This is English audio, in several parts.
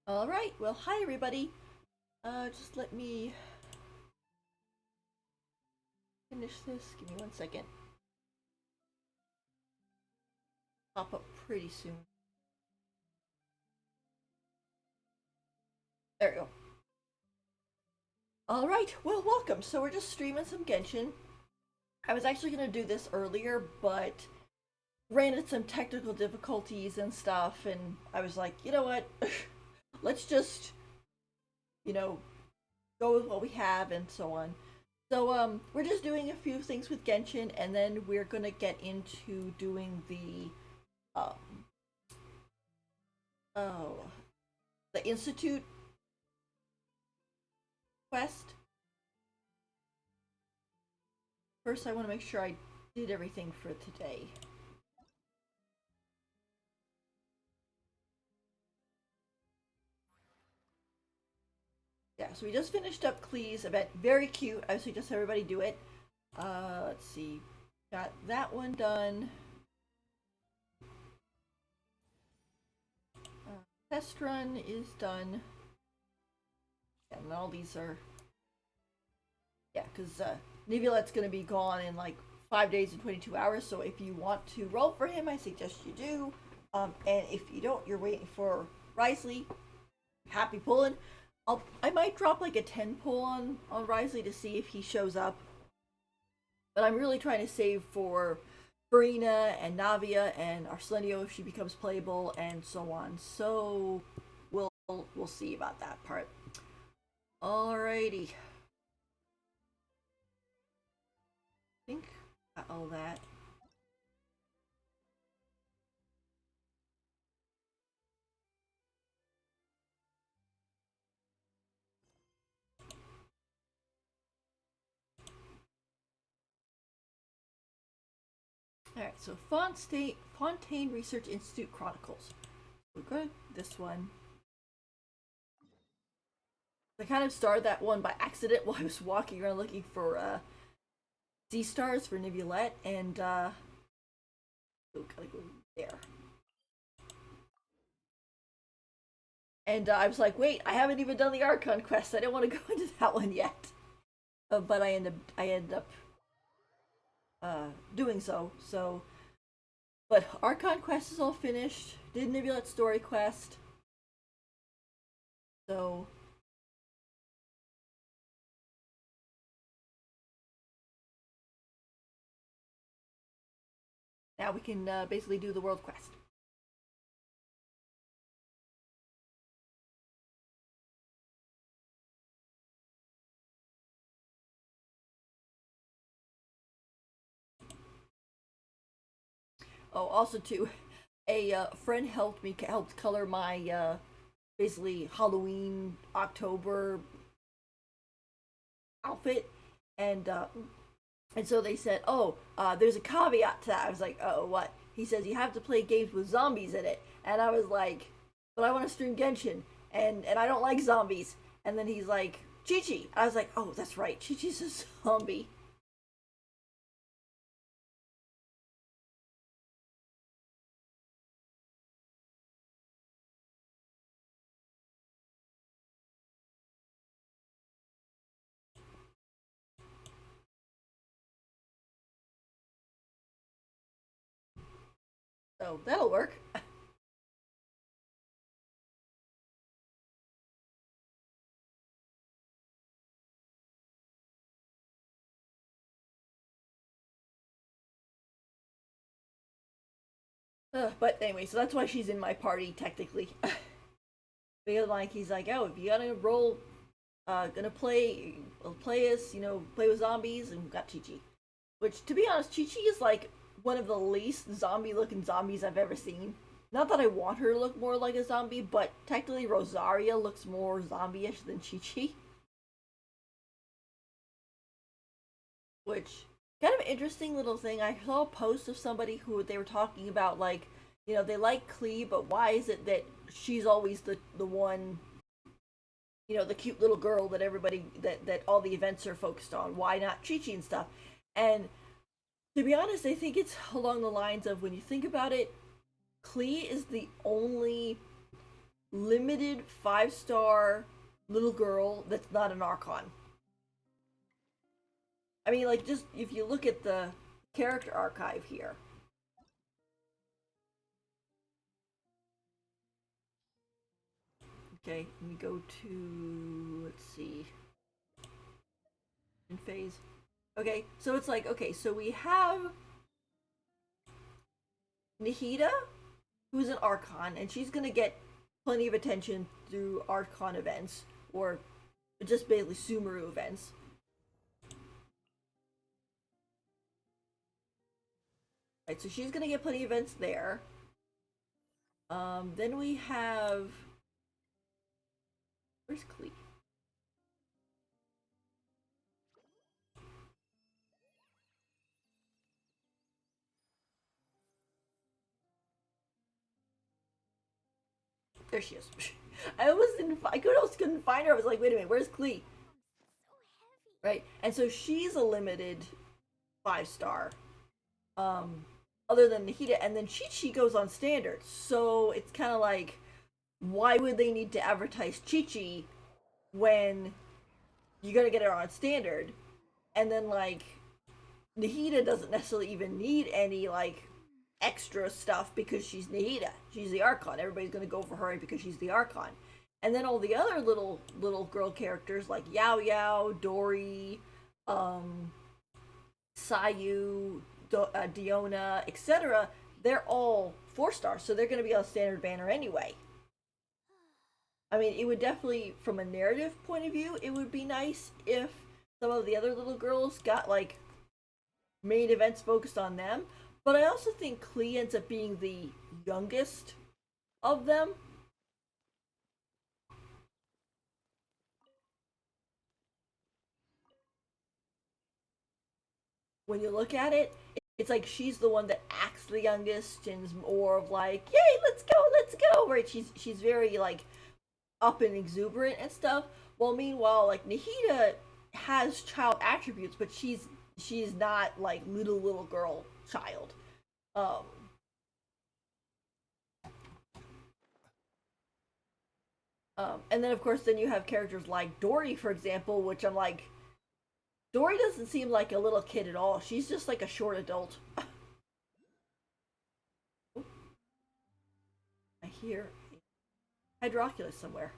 Alright, well, hi everybody. Just let me finish this. Give me 1 second. Pop up pretty soon. There we go. Alright, well, welcome. So we're just streaming some Genshin. I was actually going to do this earlier, but ran into some technical difficulties and stuff, and I was like, you know what? Let's just, you know, go with what we have and so on. So we're just doing a few things with Genshin, and then we're gonna get into doing um oh the Institute quest. First, I want to make sure I did everything for today. Yeah, so we just finished up Klee's event. Very cute. I suggest everybody do it. Let's see. Got that one done. Test run is done. And all these are, yeah, because Nivulet's going to be gone in like 5 days and 22 hours. So if you want to roll for him, I suggest you do. And if you don't, you're waiting for Risley. Happy pulling. I might drop like a 10 pull on Risley to see if he shows up. But I'm really trying to save for Farina and Navia and Arsenio if she becomes playable and so on. So we'll see about that part. Alrighty. I think got all that. Alright, so Fontaine Research Institute Chronicles. We're good. This one. I kind of started that one by accident while I was walking around looking for Z stars for Nivulet, and oh, gotta go there. And I was like, wait, I haven't even done the Archon quest. I didn't want to go into that one yet, but I ended up doing so. But Archon quest is all finished. Did Nivulet story quest. So now we can basically do the world quest. Oh, also too, a friend helped color my basically Halloween October outfit, and so they said, oh, there's a caveat to that. I was like, oh, what? He says you have to play games with zombies in it, and I was like, but I want to stream Genshin, and I don't like zombies. And then he's like, Chi Chi. I was like, oh, that's right, Chi Chi's a zombie. So that'll work. But anyway, so that's why she's in my party technically. Because like he's like, oh, if you gotta roll, gonna play us, play with zombies, and we've got Chi Chi. Which, to be honest, Chi Chi is like one of the least zombie-looking zombies I've ever seen. Not that I want her to look more like a zombie, but technically Rosaria looks more zombie-ish than Chi Chi. Which, kind of interesting little thing. I saw a post of somebody who they were talking about, like, they like Klee, but why is it that she's always the one, the cute little girl that everybody that all the events are focused on? Why not Chi Chi and stuff? And to be honest, I think it's along the lines of, when you think about it, Klee is the only limited 5-star little girl that's not an Archon. I mean, like, just if you look at the character archive here. Okay, let me go to, let's see, in phase. Okay, so it's like, okay, so we have Nahida, who's an Archon, and she's gonna get plenty of attention through Archon events, or just basically Sumeru events. Right, so she's gonna get plenty of events there. Then we have, where's Klee? There she is. I almost didn't. I couldn't find her. I was like, wait a minute, where's Klee? Right, and so she's a limited 5-star. Um, Other than Nahida, and then Chi Chi goes on standard. So it's kind of like, why would they need to advertise Chi Chi when you're gonna get her on standard? And then like Nahida doesn't necessarily even need any like extra stuff because she's Nahida. She's the Archon. Everybody's gonna go for her because she's the Archon. And then all the other little girl characters like Yao Yao, Dory, um, Sayu, Diona, etc., they're all 4-stars, so they're going to be on standard banner anyway. I mean, it would definitely, from a narrative point of view, it would be nice if some of the other little girls got like main events focused on them. But I also think Klee ends up being the youngest of them. When you look at it, it's like she's the one that acts the youngest and is more of like, "Yay, let's go!" Right? She's very like up and exuberant and stuff. Well, meanwhile, like Nahida has child attributes, but she's not like little girl child. Um, and then of course, then you have characters like Dory, for example, which I'm like, Dory doesn't seem like a little kid at all. She's just like a short adult. I hear Hydroculus somewhere.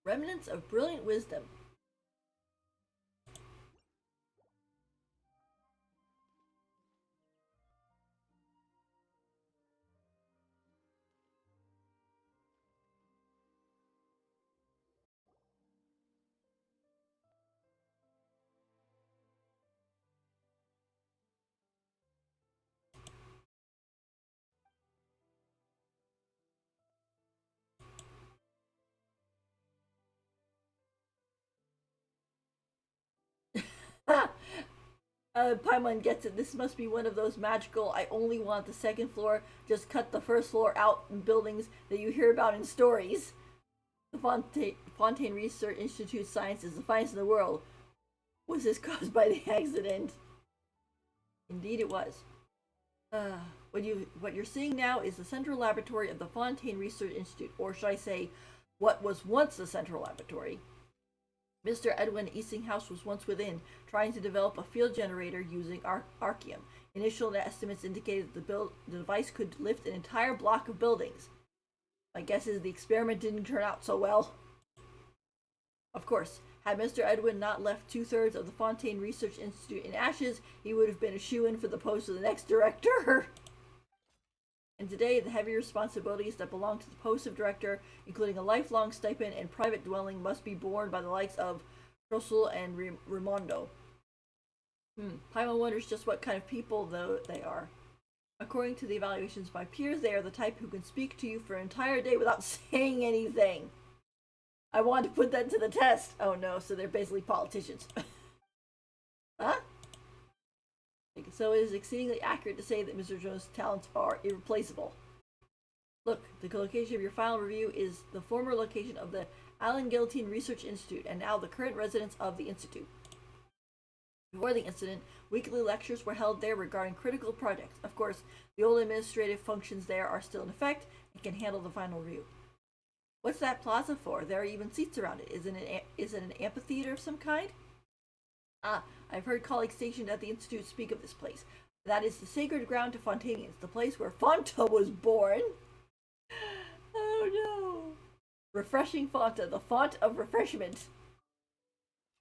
Remnants of brilliant wisdom. Paimon gets it. This must be one of those magical, I only want the second floor, just cut the first floor out in buildings that you hear about in stories. The Fontaine Research Institute science is the finest in the world. Was this caused by the accident? Indeed it was. Uh, what you're seeing now is the central laboratory of the Fontaine Research Institute, or should I say, what was once the central laboratory. Mr. Edwin Easinghouse was once within, trying to develop a field generator using archium. Initial estimates indicated the device could lift an entire block of buildings. My guess is the experiment didn't turn out so well. Of course, had Mr. Edwin not left 2/3 of the Fontaine Research Institute in ashes, he would have been a shoo-in for the post of the next director. And today, the heavy responsibilities that belong to the post of director, including a lifelong stipend and private dwelling, must be borne by the likes of Rosul and Raimondo. Paimon wonders just what kind of people, though, they are. According to the evaluations by peers, they are the type who can speak to you for an entire day without saying anything. I want to put that to the test. Oh no, so they're basically politicians. Huh? So it is exceedingly accurate to say that Mr. Jones' talents are irreplaceable. Look, the location of your final review is the former location of the Allen Guillotine Research Institute and now the current residence of the Institute. Before the incident, weekly lectures were held there regarding critical projects. Of course, the old administrative functions there are still in effect and can handle the final review. What's that plaza for? There are even seats around it. Is it an amphitheater of some kind? Ah, I've heard colleagues stationed at the Institute speak of this place. That is the sacred ground to Fontanians, the place where Fonta was born. Oh no. Refreshing Fonta, the font of refreshment.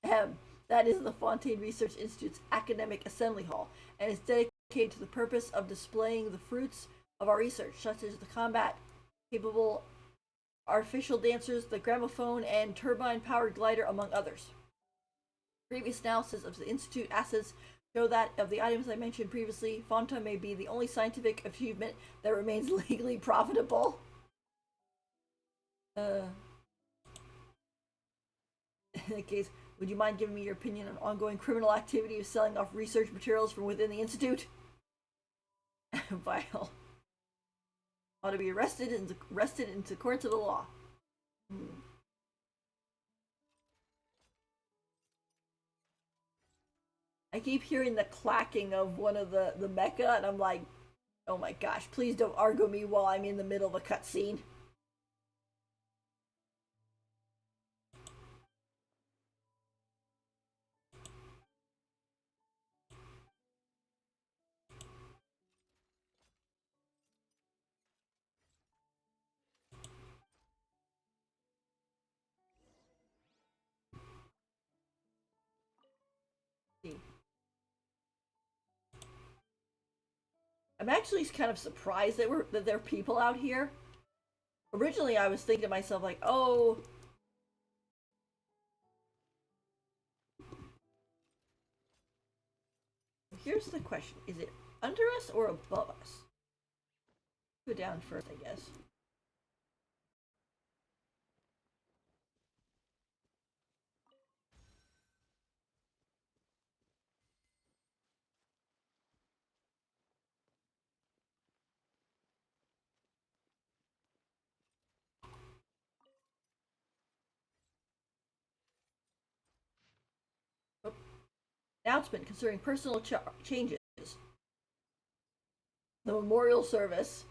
That is the Fontaine Research Institute's academic assembly hall, and is dedicated to the purpose of displaying the fruits of our research, such as the combat capable artificial dancers, the gramophone, and turbine-powered glider, among others. Previous analysis of the Institute assets show that, of the items I mentioned previously, Fonta may be the only scientific achievement that remains legally profitable. In that case, would you mind giving me your opinion on ongoing criminal activity of selling off research materials from within the Institute? Vile. Ought to be arrested in accordance with the law. I keep hearing the clacking of one of the mecha, and I'm like, oh my gosh, please don't argue me while I'm in the middle of a cutscene. I'm actually kind of surprised that there are people out here. Originally, I was thinking to myself, like, oh, here's the question: is it under us or above us? Go down first, I guess. Oh. Announcement concerning personal changes. The memorial service.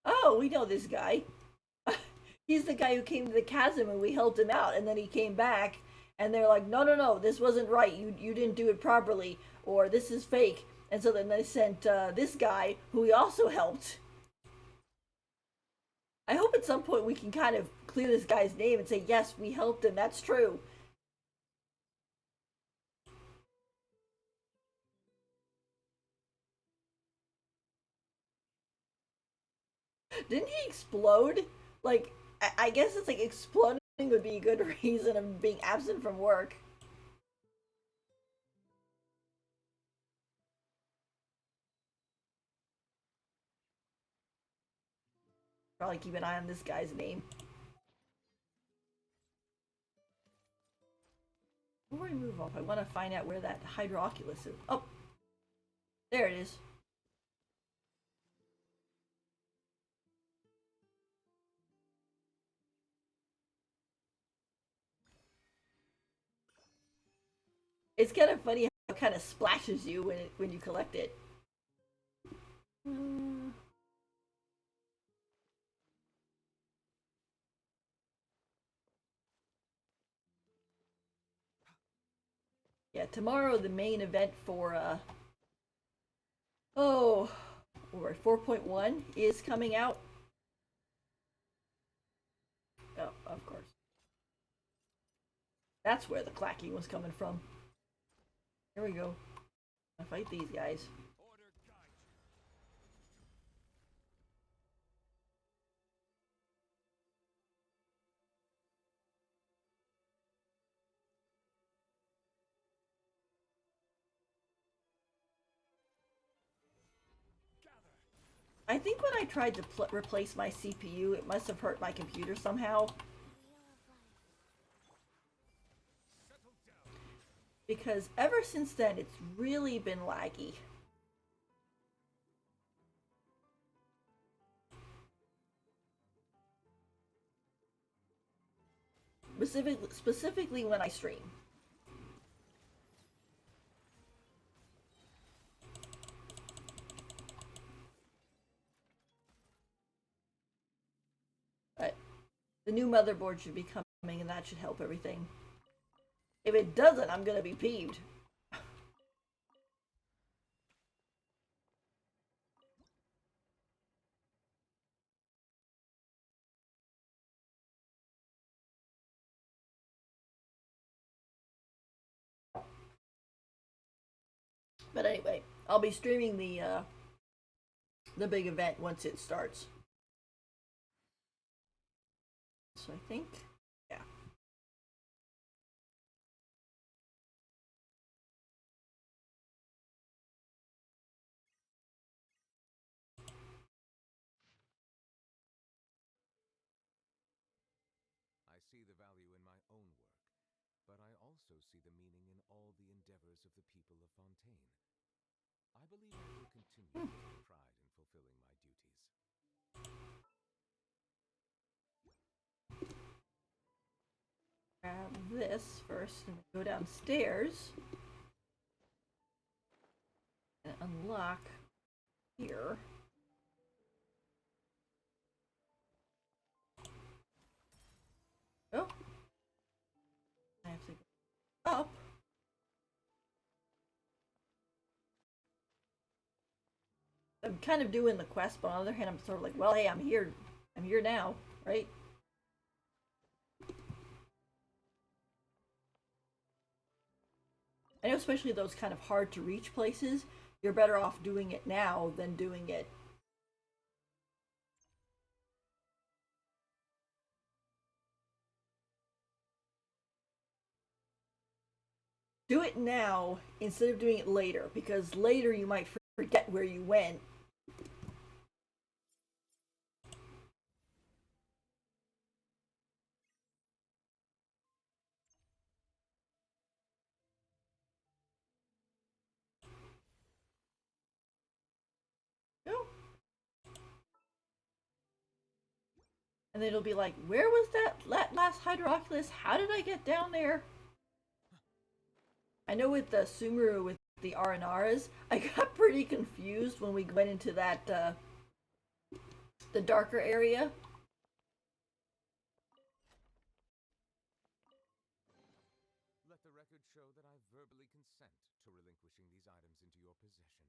Oh, we know this guy. He's the guy who came to the chasm and we helped him out, and then he came back and they're like, no, no, no, this wasn't right. You didn't do it properly, or this is fake. And so then they sent this guy who we also helped. I hope at some point we can kind of clear this guy's name and say, yes, we helped him. That's true. Didn't he explode? Like, I guess it's like exploding would be a good reason of being absent from work. Probably keep an eye on this guy's name. Before we move off, I want to find out where that Hydroculus is. Oh, there it is. It's kind of funny how it kind of splashes you when you collect it. Yeah, tomorrow the main event for oh, or 4.1 is coming out. Oh, of course. That's where the clacking was coming from. Here we go. I fight these guys. I think when I tried to replace my CPU, it must have hurt my computer somehow. Because ever since then, it's really been laggy. Specifically when I stream. But the new motherboard should be coming, and that should help everything. If it doesn't, I'm gonna be peeved. But anyway, I'll be streaming the big event once it starts. So I think, yeah. I see the value in my own work, but I also see the meaning in all the endeavors of the people of Fontaine. I believe I will continue to take pride in fulfilling my duties. Grab this first and go downstairs and unlock here. Oh, I have to go up. I'm kind of doing the quest, but on the other hand, I'm sort of like, well, hey, I'm here. I'm here now, right? I know, especially those kind of hard to reach places, you're better off doing it now than doing it. Do it now instead of doing it later, because later you might forget where you went. Oh. And then it'll be like, where was that last Hydroculus? How did I get down there? I know with the Sumeru, with the Aranaras, I got pretty confused when we went into that, the darker area. Let the record show that I verbally consent to relinquishing these items into your possession.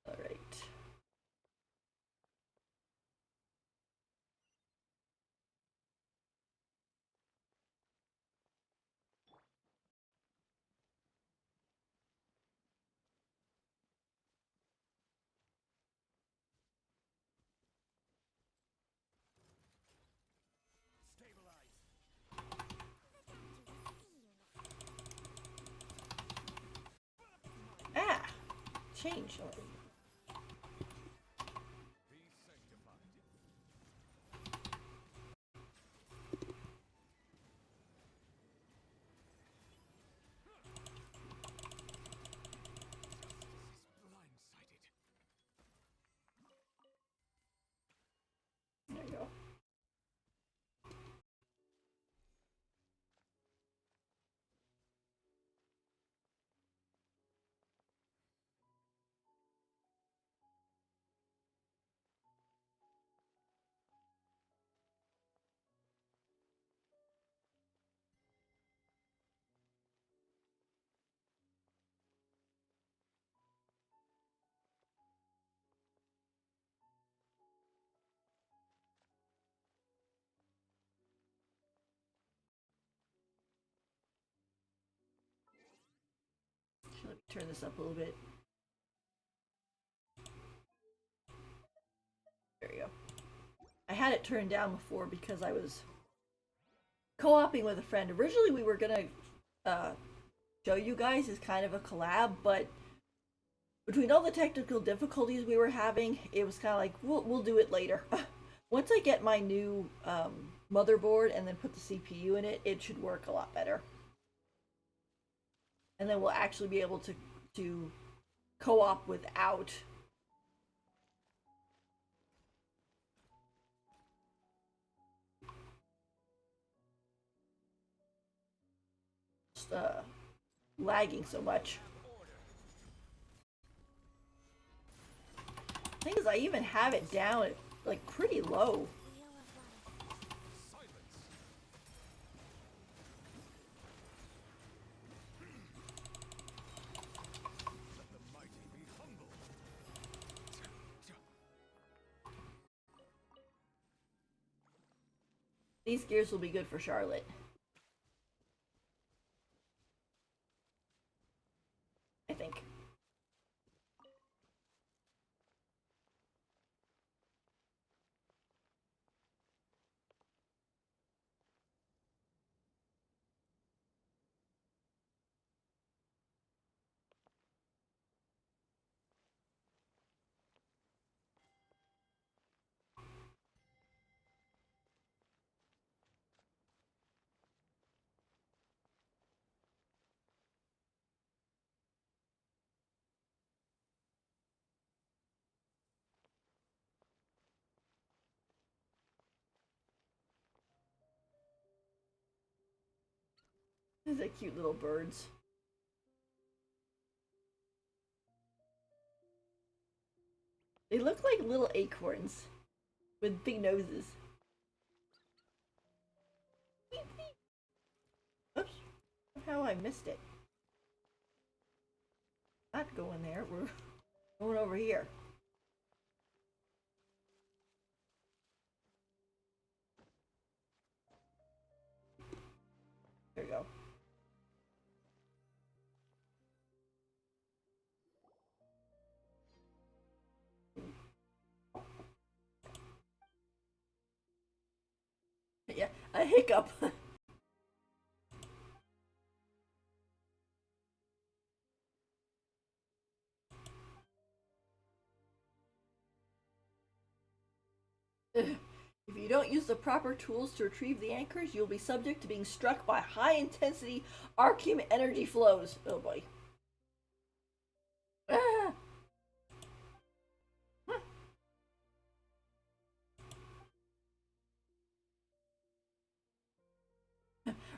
Alright. Ah! Change. Be sanctified. Blindsided. There you go. Let me turn this up a little bit. There you go. I had it turned down before because I was co-oping with a friend. Originally, we were gonna uh, show you guys as kind of a collab, but between all the technical difficulties we were having, it was kind of like we'll do it later. Once I get my new motherboard and then put the CPU in it, it should work a lot better. And then we'll actually be able to co-op without lagging so much. Thing is, I even have it down at like pretty low. These gears will be good for Charlotte. I think. These are cute little birds. They look like little acorns with big noses. Oops. Somehow I missed it. Not going there. We're going over here. There we go. Yeah, a hiccup. If you don't use the proper tools to retrieve the anchors, you'll be subject to being struck by high-intensity arcane energy flows. Oh boy. Ah.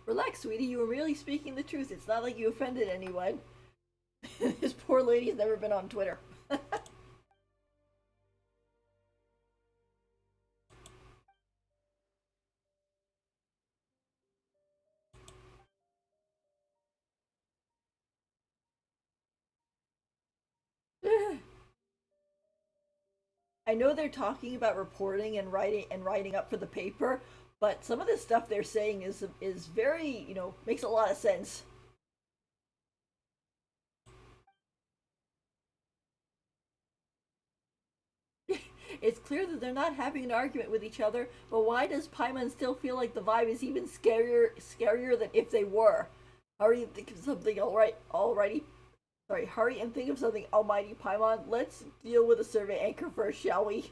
Relax, sweetie. You were merely speaking the truth. It's not like you offended anyone. This poor lady's never been on Twitter. I know they're talking about reporting and writing up for the paper, but some of the stuff they're saying is very, makes a lot of sense. It's clear that they're not having an argument with each other, but why does Paimon still feel like the vibe is even scarier than if they were? Hurry and think of something alrighty. Sorry, hurry and think of something, almighty Paimon. Let's deal with the survey anchor first, shall we?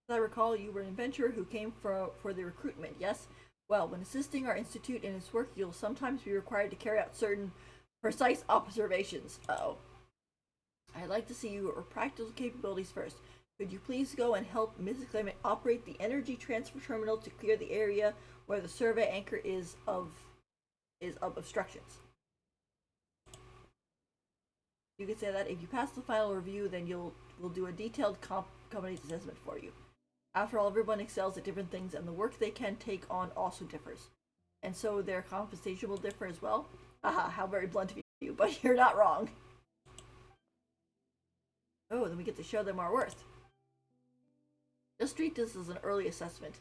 As I recall, you were an adventurer who came for the recruitment, yes? Well, when assisting our institute in its work, you'll sometimes be required to carry out certain precise observations. Uh-oh. I'd like to see your practical capabilities first. Could you please go and help Mrs. Clement operate the energy transfer terminal to clear the area where the survey anchor is of obstructions? You can say that if you pass the final review, then we'll do a detailed company's assessment for you. After all, everyone excels at different things, and the work they can take on also differs. And so their compensation will differ as well. Aha, how very blunt of you, but you're not wrong. Oh, then we get to show them our worth. Just treat this as an early assessment.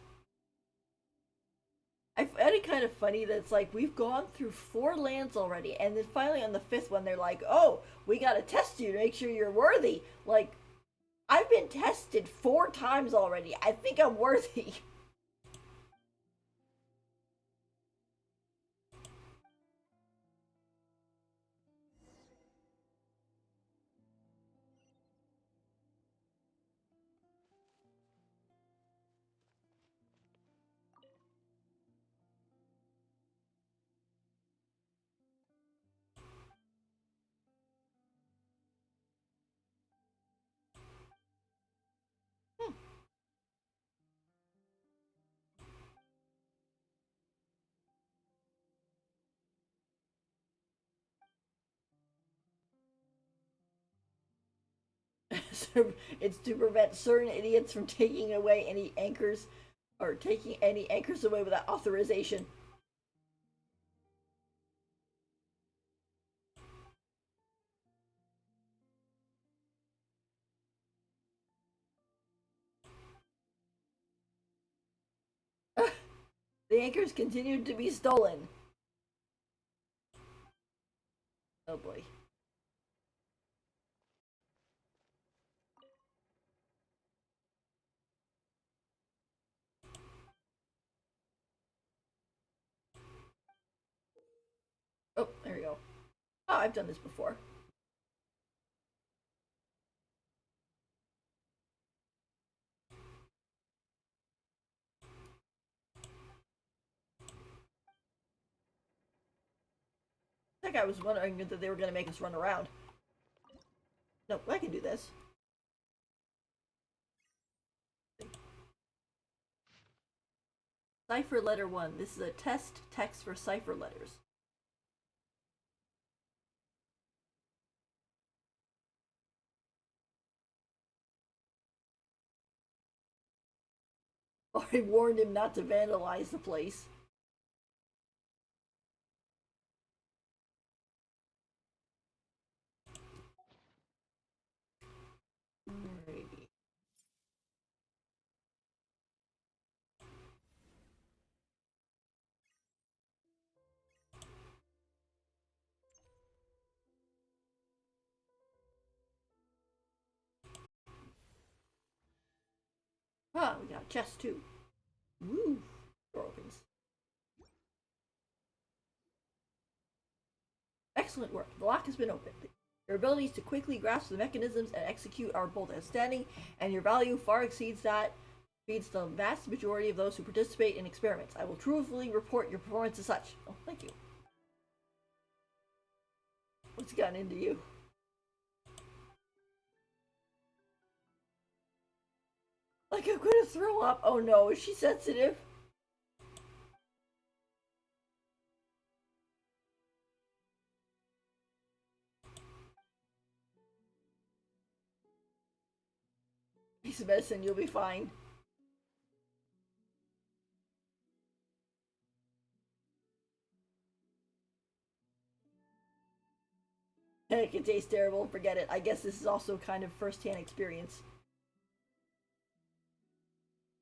it kind of funny that it's like we've gone through 4 lands already, and then finally on the 5th one they're like, "Oh, we gotta test you to make sure you're worthy." Like, I've been tested 4 times already. I think I'm worthy. So it's to prevent certain idiots from taking away any anchors or taking any anchors away without authorization. The anchors continued to be stolen. Oh boy. Oh, there we go. Oh, I've done this before. I think I was wondering that they were going to make us run around. No, I can do this. Cipher letter 1. This is a test text for cipher letters. I warned him not to vandalize the place. Alrighty. Ah, we got a chest too. Woo! Door opens. Excellent work. The lock has been opened. Your abilities to quickly grasp the mechanisms and execute are both outstanding, and your value far exceeds the vast majority of those who participate in experiments. I will truthfully report your performance as such. Oh, thank you. What's gotten into you? Like, I'm gonna throw up. Oh no, is she sensitive? Piece of medicine, you'll be fine. It can taste terrible, forget it. I guess this is also kind of first-hand experience.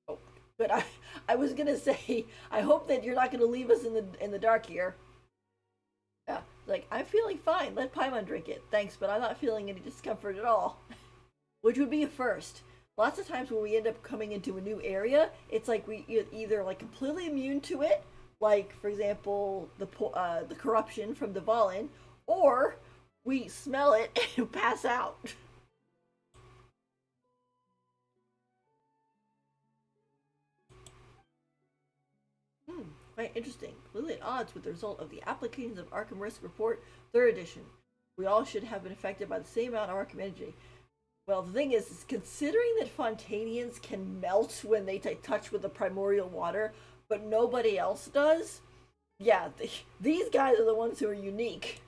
Oh, but I was gonna say, I hope that you're not gonna leave us in the dark here. Yeah, like, I'm feeling fine. Let Paimon drink it. Thanks, but I'm not feeling any discomfort at all. Which would be a first. Lots of times when we end up coming into a new area, it's like we either like completely immune to it, like for example the corruption from the Valen, or we smell it and pass out. Hmm, quite interesting. Completely at odds with the result of the applications of Arkham Risk Report, 3rd edition. We all should have been affected by the same amount of Arkham energy. Well, the thing is considering that Fontanians can melt when they touch with the primordial water, but nobody else does, yeah, these guys are the ones who are unique.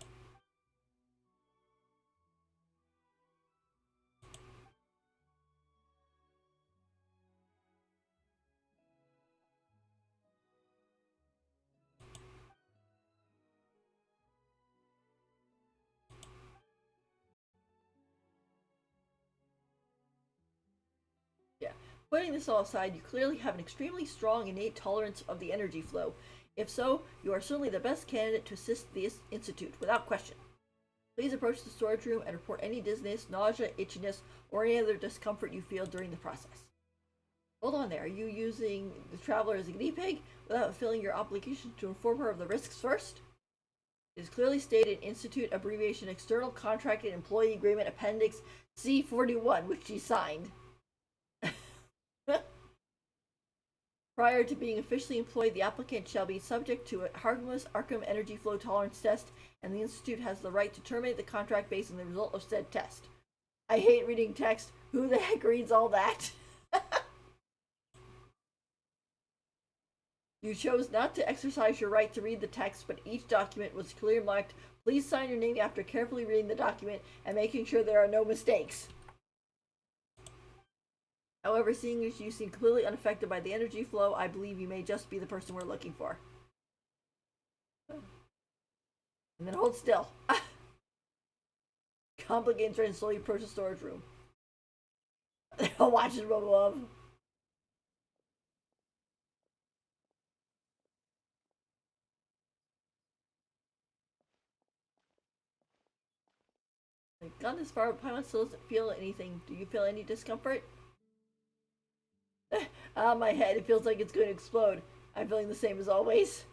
Yeah. Putting this all aside, you clearly have an extremely strong innate tolerance of the energy flow. If so, you are certainly the best candidate to assist the Institute, without question. Please approach the storage room and report any dizziness, nausea, itchiness, or any other discomfort you feel during the process. Hold on there. Are you using the traveler as a guinea pig without fulfilling your obligation to inform her of the risks first? It is clearly stated in Institute Abbreviation External Contracted Employee Agreement Appendix C41, which she signed. Prior to being officially employed, the applicant shall be subject to a harmless Arkham energy flow tolerance test, and the Institute has the right to terminate the contract based on the result of said test. I hate reading text. Who the heck reads all that? You chose not to exercise your right to read the text, but each document was clearly marked. Please sign your name after carefully reading the document and making sure there are no mistakes. However, seeing as you seem clearly unaffected by the energy flow, I believe you may just be the person we're looking for. And then hold still. Complicated trying to slowly approach the storage room. They'll watch it from above. I've gone this far, but Paimon still doesn't feel anything. Do you feel any discomfort? My head, it feels like it's going to explode. I'm feeling the same as always.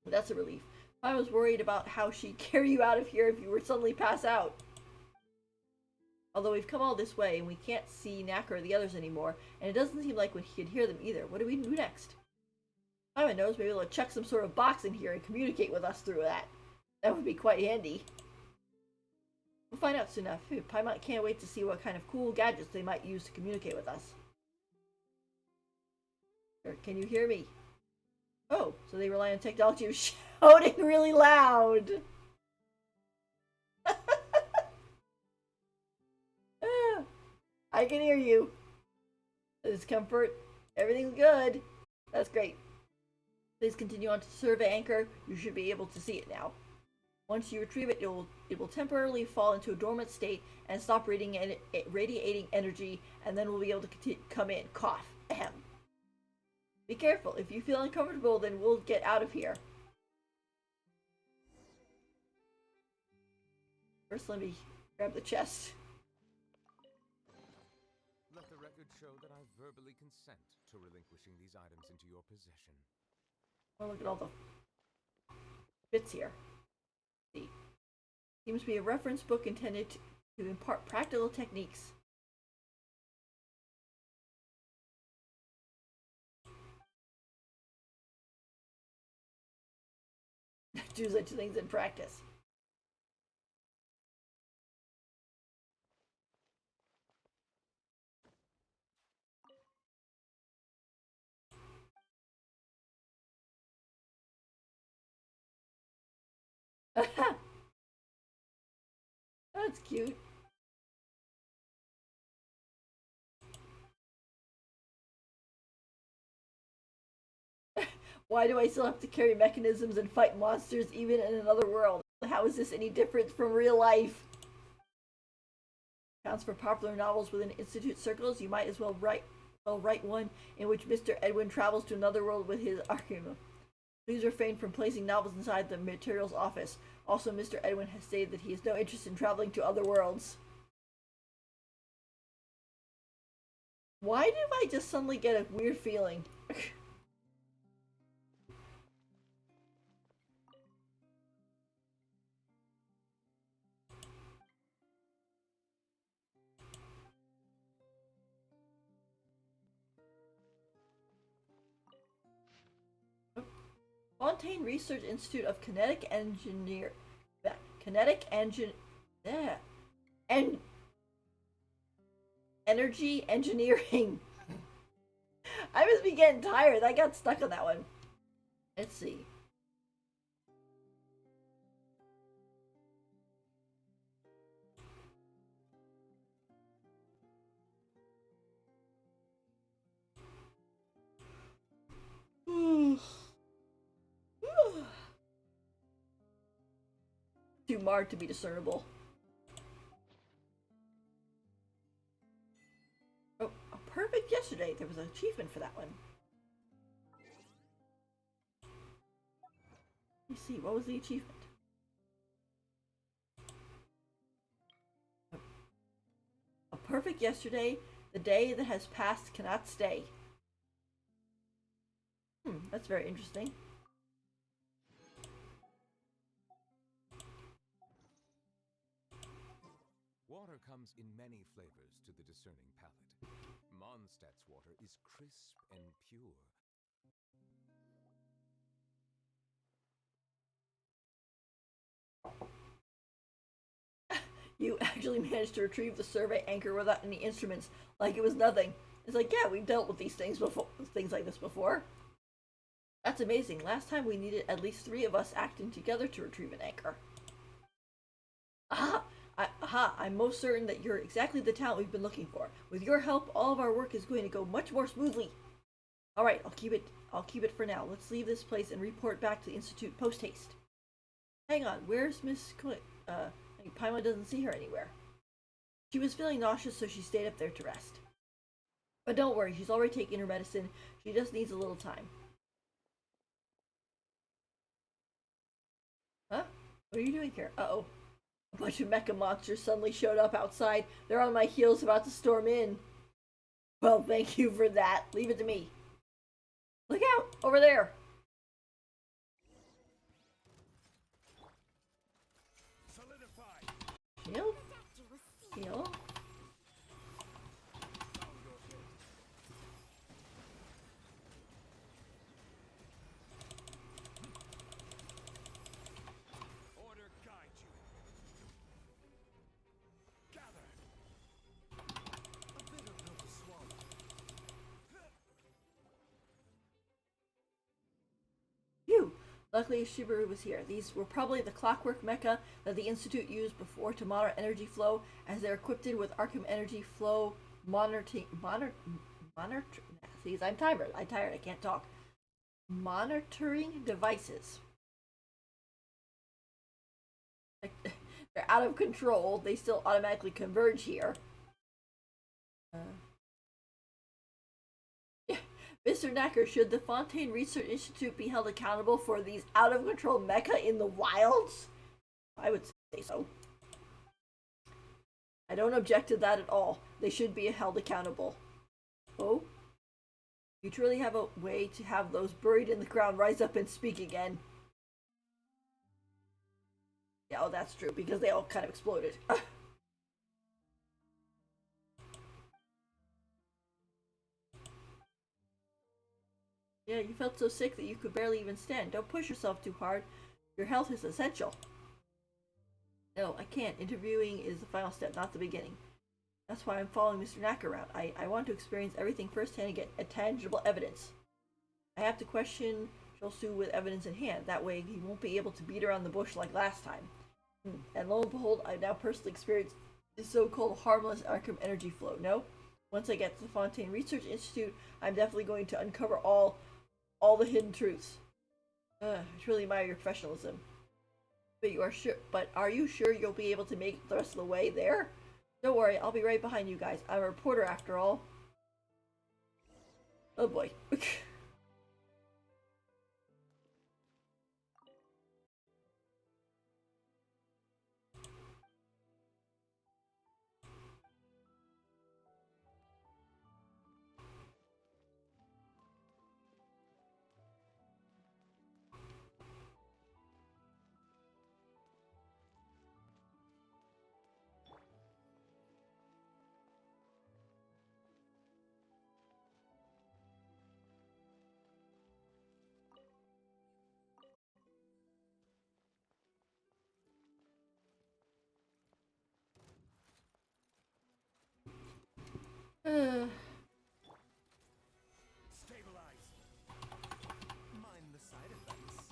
That's a relief. I was worried about how she'd carry you out of here if you were suddenly pass out. Although we've come all this way and we can't see Knacker or the others anymore, and it doesn't seem like we could hear them either. What do we do next? Paimon knows maybe they'll chuck some sort of box in here and communicate with us through that. That would be quite handy. We'll find out soon enough. Paimon can't wait to see what kind of cool gadgets they might use to communicate with us. Can you hear me? Oh, so they rely on technology of shouting really loud. I can hear you. Discomfort. Everything's good. That's great. Please continue on to survey anchor. You should be able to see it now. Once you retrieve it, it will temporarily fall into a dormant state and stop radiating energy, and then we'll be able to come in. Cough. Ahem. Be careful. If you feel uncomfortable, then we'll get out of here. First, let me grab the chest. Let the record show that I verbally consent to relinquishing these items into your possession. Oh, look at all the bits here. See. Seems to be a reference book intended to impart practical techniques. Do such things in practice. That's cute. Why do I still have to carry mechanisms and fight monsters even in another world? How is this any different from real life? Counts for popular novels within Institute circles. You might as well write one in which Mr. Edwin travels to another world with his Arkham. Please refrain from placing novels inside the materials office. Also, Mr. Edwin has stated that he has no interest in traveling to other worlds. Why did I just suddenly get a weird feeling? Fontaine Research Institute of Kinetic Engineer. Kinetic Engine. Yeah. And Energy Engineering. I must be getting tired. I got stuck on that one. Let's see. Too marred to be discernible. Oh, perfect yesterday. There was an achievement for that one. see. What was the achievement? A perfect yesterday. The day that has passed cannot stay. That's very interesting. Water comes in many flavors to the discerning palate. Mondstadt's water is crisp and pure. You actually managed to retrieve the survey anchor without any instruments, like it was nothing. It's like, yeah, we've dealt with these things before, things like this before. That's amazing. Last time we needed at least 3 of us acting together to retrieve an anchor. I'm most certain that you're exactly the talent we've been looking for. With your help, all of our work is going to go much more smoothly. All right, I'll keep it for now. Let's leave this place and report back to the Institute post haste. Hang on, where's Miss Paimon doesn't see her anywhere. She was feeling nauseous, so she stayed up there to rest. But don't worry, she's already taken her medicine. She just needs a little time. Huh? What are you doing here? Uh-oh. A bunch of mecha monsters suddenly showed up outside. They're on my heels about to storm in. Well, thank you for that. Leave it to me. Look out! Over there! Shield? Heal? Order guide you. Gather. A bitter pill to swallow. Phew! Luckily, Shibiru was here. These were probably the clockwork mecha that the Institute used before to monitor energy flow, as they're equipped with Arkham energy flow monitoring. See, I'm tired. I can't talk. Monitoring devices. They're out of control. They still automatically converge here. Mr. Knacker, should the Fontaine Research Institute be held accountable for these out-of-control mecha in the wilds? I would say so. I don't object to that at all. They should be held accountable. Oh? You truly have a way to have those buried in the ground rise up and speak again. Yeah, oh, that's true, because they all kind of exploded. Yeah, you felt so sick that you could barely even stand. Don't push yourself too hard. Your health is essential. No, I can't. Interviewing is the final step, not the beginning. That's why I'm following Mr. Knack around. I want to experience everything firsthand and get a tangible evidence. I have to question Chosu with evidence in hand. That way he won't be able to beat around the bush like last time. And lo and behold, I've now personally experienced the so-called harmless Arkham energy flow. No? Once I get to the Fontaine Research Institute, I'm definitely going to uncover all the hidden truths. I truly admire your professionalism. But are you sure you'll be able to make it the rest of the way there? Don't worry, I'll be right behind you guys. I'm a reporter after all. Oh boy. Stabilize. Mind the side effects.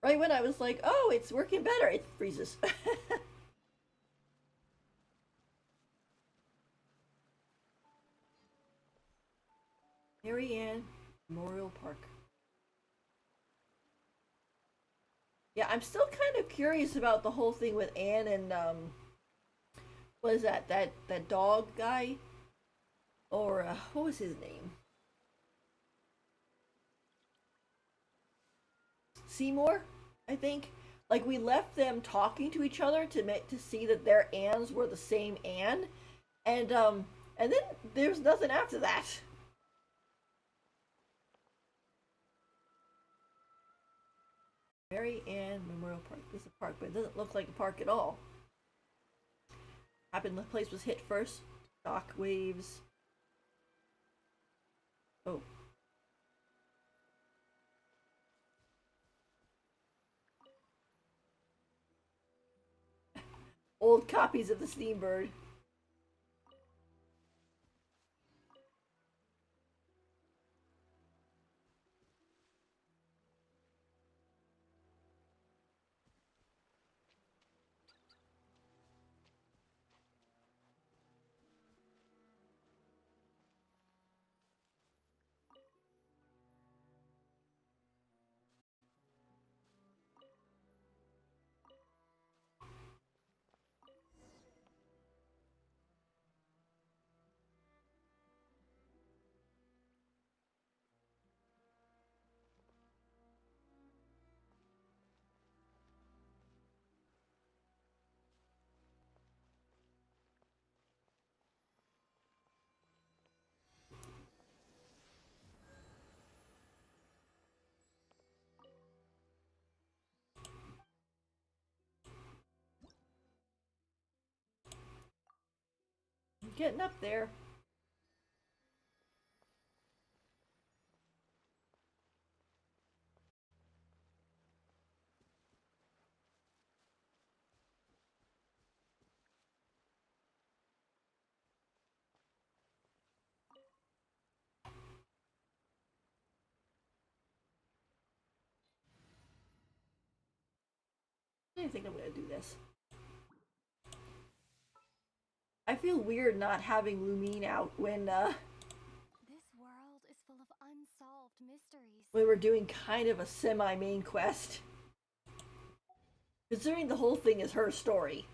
Right when I was like, oh, it's working better, it freezes. Mary Ann Memorial Park. Yeah, I'm still kind of curious about the whole thing with Anne and what is that? That dog guy, or what was his name? Seymour, I think. Like we left them talking to each other to see that their Anns were the same Anne, and then there's nothing after that. Mary Ann Memorial Park. This is a park, but it doesn't look like a park at all. Happened the place was hit first. Shock waves. Oh. Old copies of the Steambird. Getting up there. I think I'm gonna do this. I feel weird not having Lumine out This world is full of unsolved mysteries. when we're doing kind of a semi-main quest. Considering the whole thing is her story.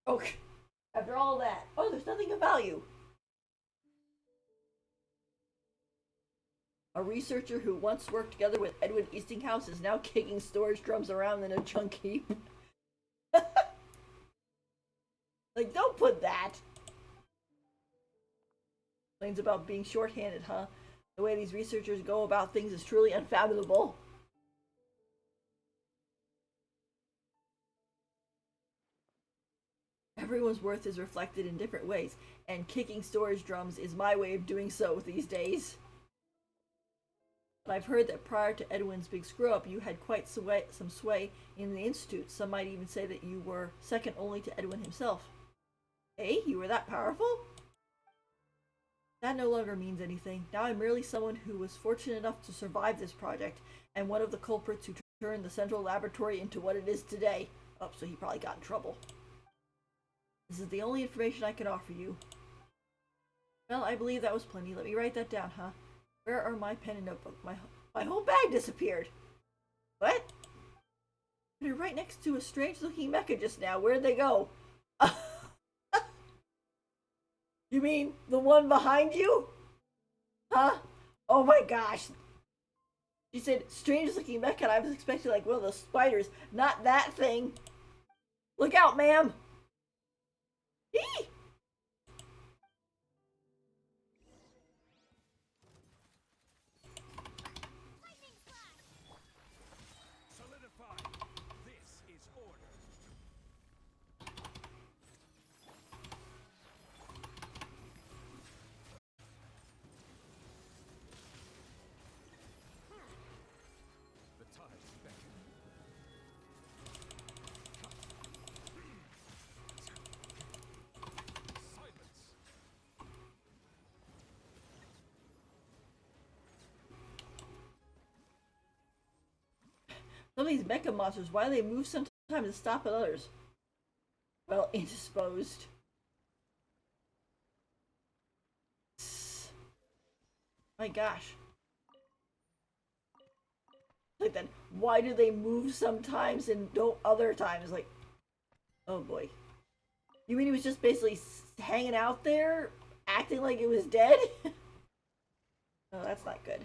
Okay. After all that. Oh, there's nothing of value. A researcher who once worked together with Edwin Eastinghouse is now kicking storage drums around in a junk heap. Like, don't put that. Explains about being shorthanded, huh? The way these researchers go about things is truly unfathomable. Everyone's worth is reflected in different ways, and kicking storage drums is my way of doing so these days. But I've heard that prior to Edwin's big screw-up, you had quite some sway in the Institute. Some might even say that you were second only to Edwin himself. Eh? You were that powerful? That no longer means anything. Now I'm merely someone who was fortunate enough to survive this project, and one of the culprits who turned the Central Laboratory into what it is today. Oh, so he probably got in trouble. This is the only information I can offer you. Well, I believe that was plenty. Let me write that down, huh? Where are my pen and notebook? My whole bag disappeared. What? They're right next to a strange-looking mecha just now. Where'd they go? You mean the one behind you? Huh? Oh my gosh. She said, strange-looking mecha, and I was expecting like one of those spiders. Not that thing. Look out, ma'am. Eee! Solidify. This is order. Some of these mecha monsters, why do they move sometimes and stop at others? Well, indisposed. My gosh. Like then, why do they move sometimes and don't other times? Like, oh boy. You mean he was just basically hanging out there, acting like it was dead? Oh, that's not good.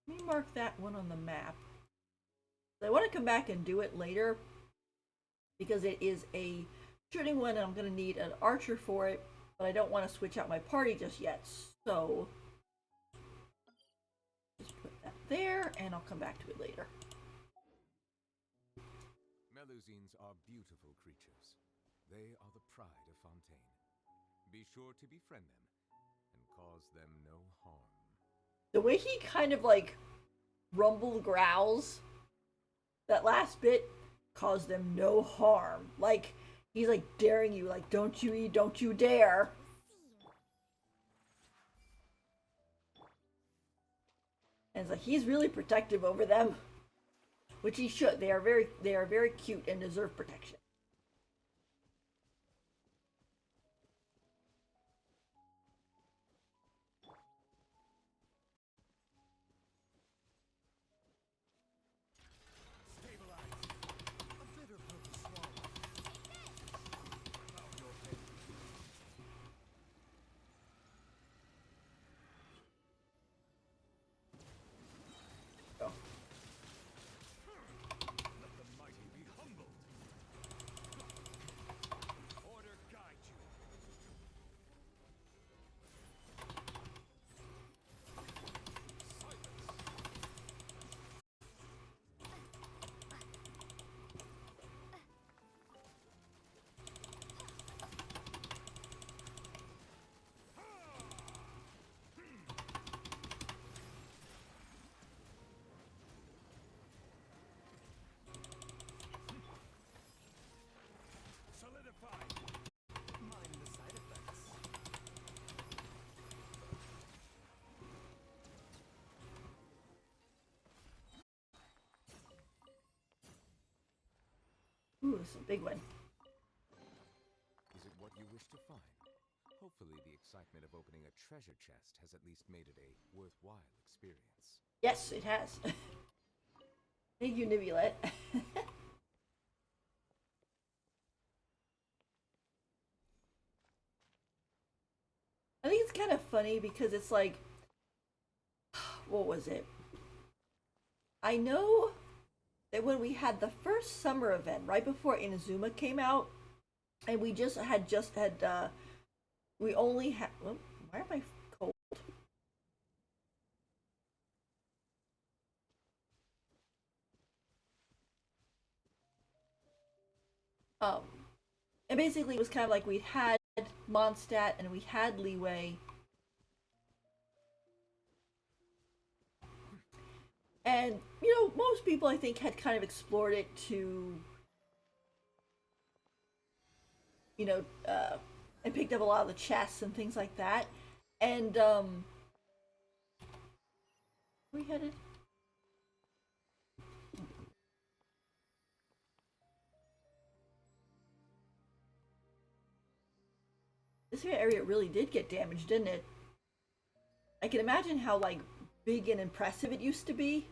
Let me mark that one on the map. I want to come back and do it later because it is a shooting one and I'm going to need an archer for it, but I don't want to switch out my party just yet. So just put that there and I'll come back to it later. Melusines are beautiful creatures. They are the pride of Fontaine. Be sure to befriend them and cause them no harm. The way he kind of like rumble growls that last bit caused them no harm. Like he's like daring you, like don't you eat, don't you dare. And it's like he's really protective over them, which he should. They are very cute and deserve protection. Ooh, it's a big one. Is it what you wish to find? Hopefully the excitement of opening a treasure chest has at least made it a worthwhile experience. Yes, it has. Thank you, Nibulet. I think it's kind of funny because it's like, what was it? I know that when we had the first summer event, right before Inazuma came out, and we we only had, well, why am I cold? Um, and basically it was kind of like we'd had Mondstadt and we had Leeway. And, you know, most people I think had kind of explored it to, you know, and picked up a lot of the chests and things like that. And, we headed? This area really did get damaged, didn't it? I can imagine how, like, big and impressive it used to be.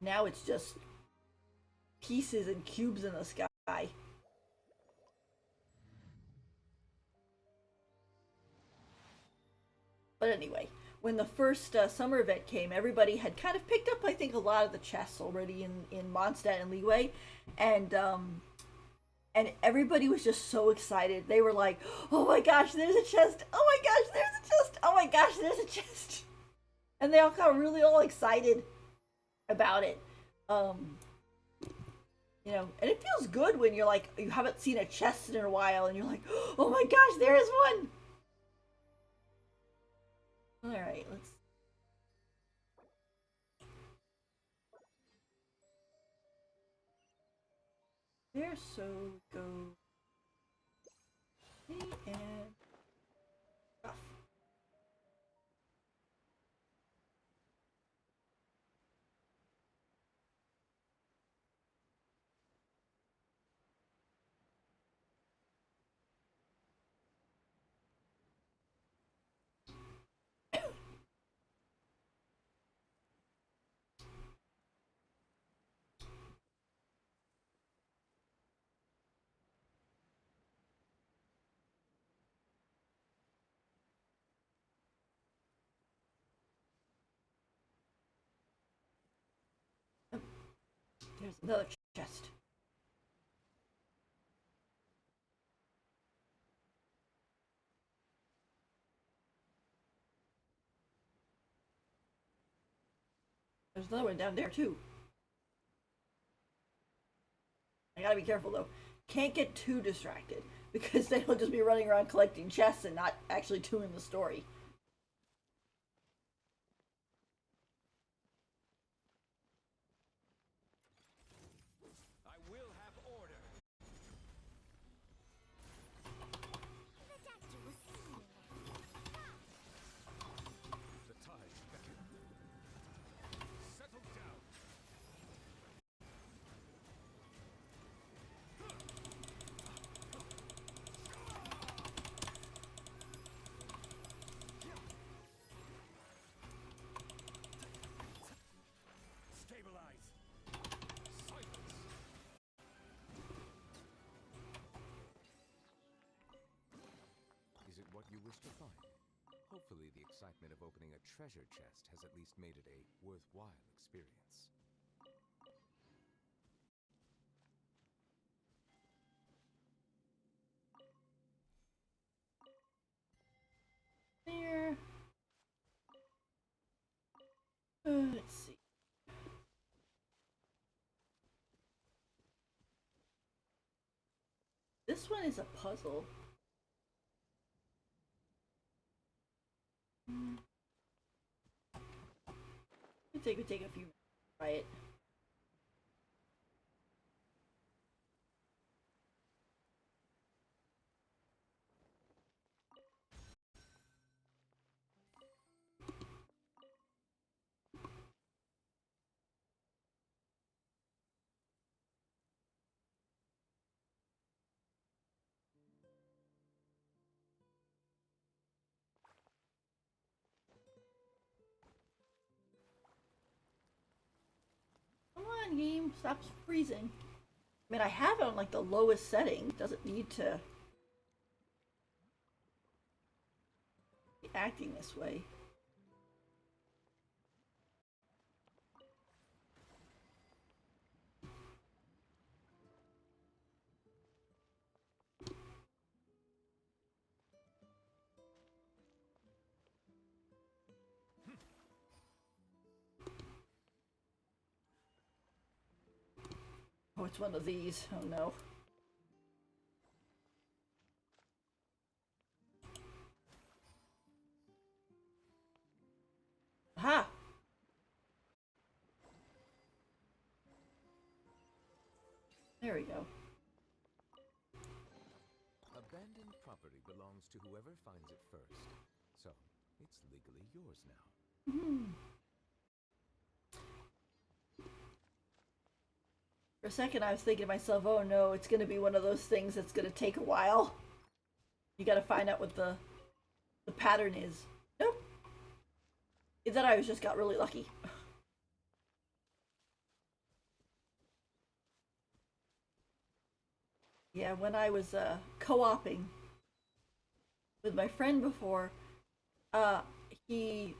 Now it's just pieces and cubes in the sky. But anyway, when the first summer event came, everybody had kind of picked up, I think, a lot of the chests already in Mondstadt and Leeway, and everybody was just so excited. They were like, "Oh my gosh, there's a chest! Oh my gosh, there's a chest! Oh my gosh, there's a chest!" And they all got really all excited about it. You know, and it feels good when you're like, you haven't seen a chest in a while, and you're like, "Oh my gosh, there is one!" Alright, let's. There, so go. And. Off. There's another chest. There's another one down there too. I gotta be careful though. Can't get too distracted because then he'll just be running around collecting chests and not actually doing the story. I will have order. The doctor was seeing. The tides beckon. Settle down. Stabilize. Silence. Is it what you wish to find? Hopefully the excitement of opening a treasure chest has at least made it a worthwhile experience. There. Let's see. This one is a puzzle. I think it would take a few minutes to try it. Come on, game. Stop freezing. I mean, I have it on like the lowest setting. Doesn't need to be acting this way. Oh, it's one of these. Oh no. Ha! There we go. Abandoned property belongs to whoever finds it first. So, it's legally yours now. For a second, I was thinking to myself, oh no, it's gonna be one of those things that's gonna take a while. You gotta find out what the pattern is. Nope. Then I just got really lucky. Yeah, when I was co-oping with my friend before, uh, he,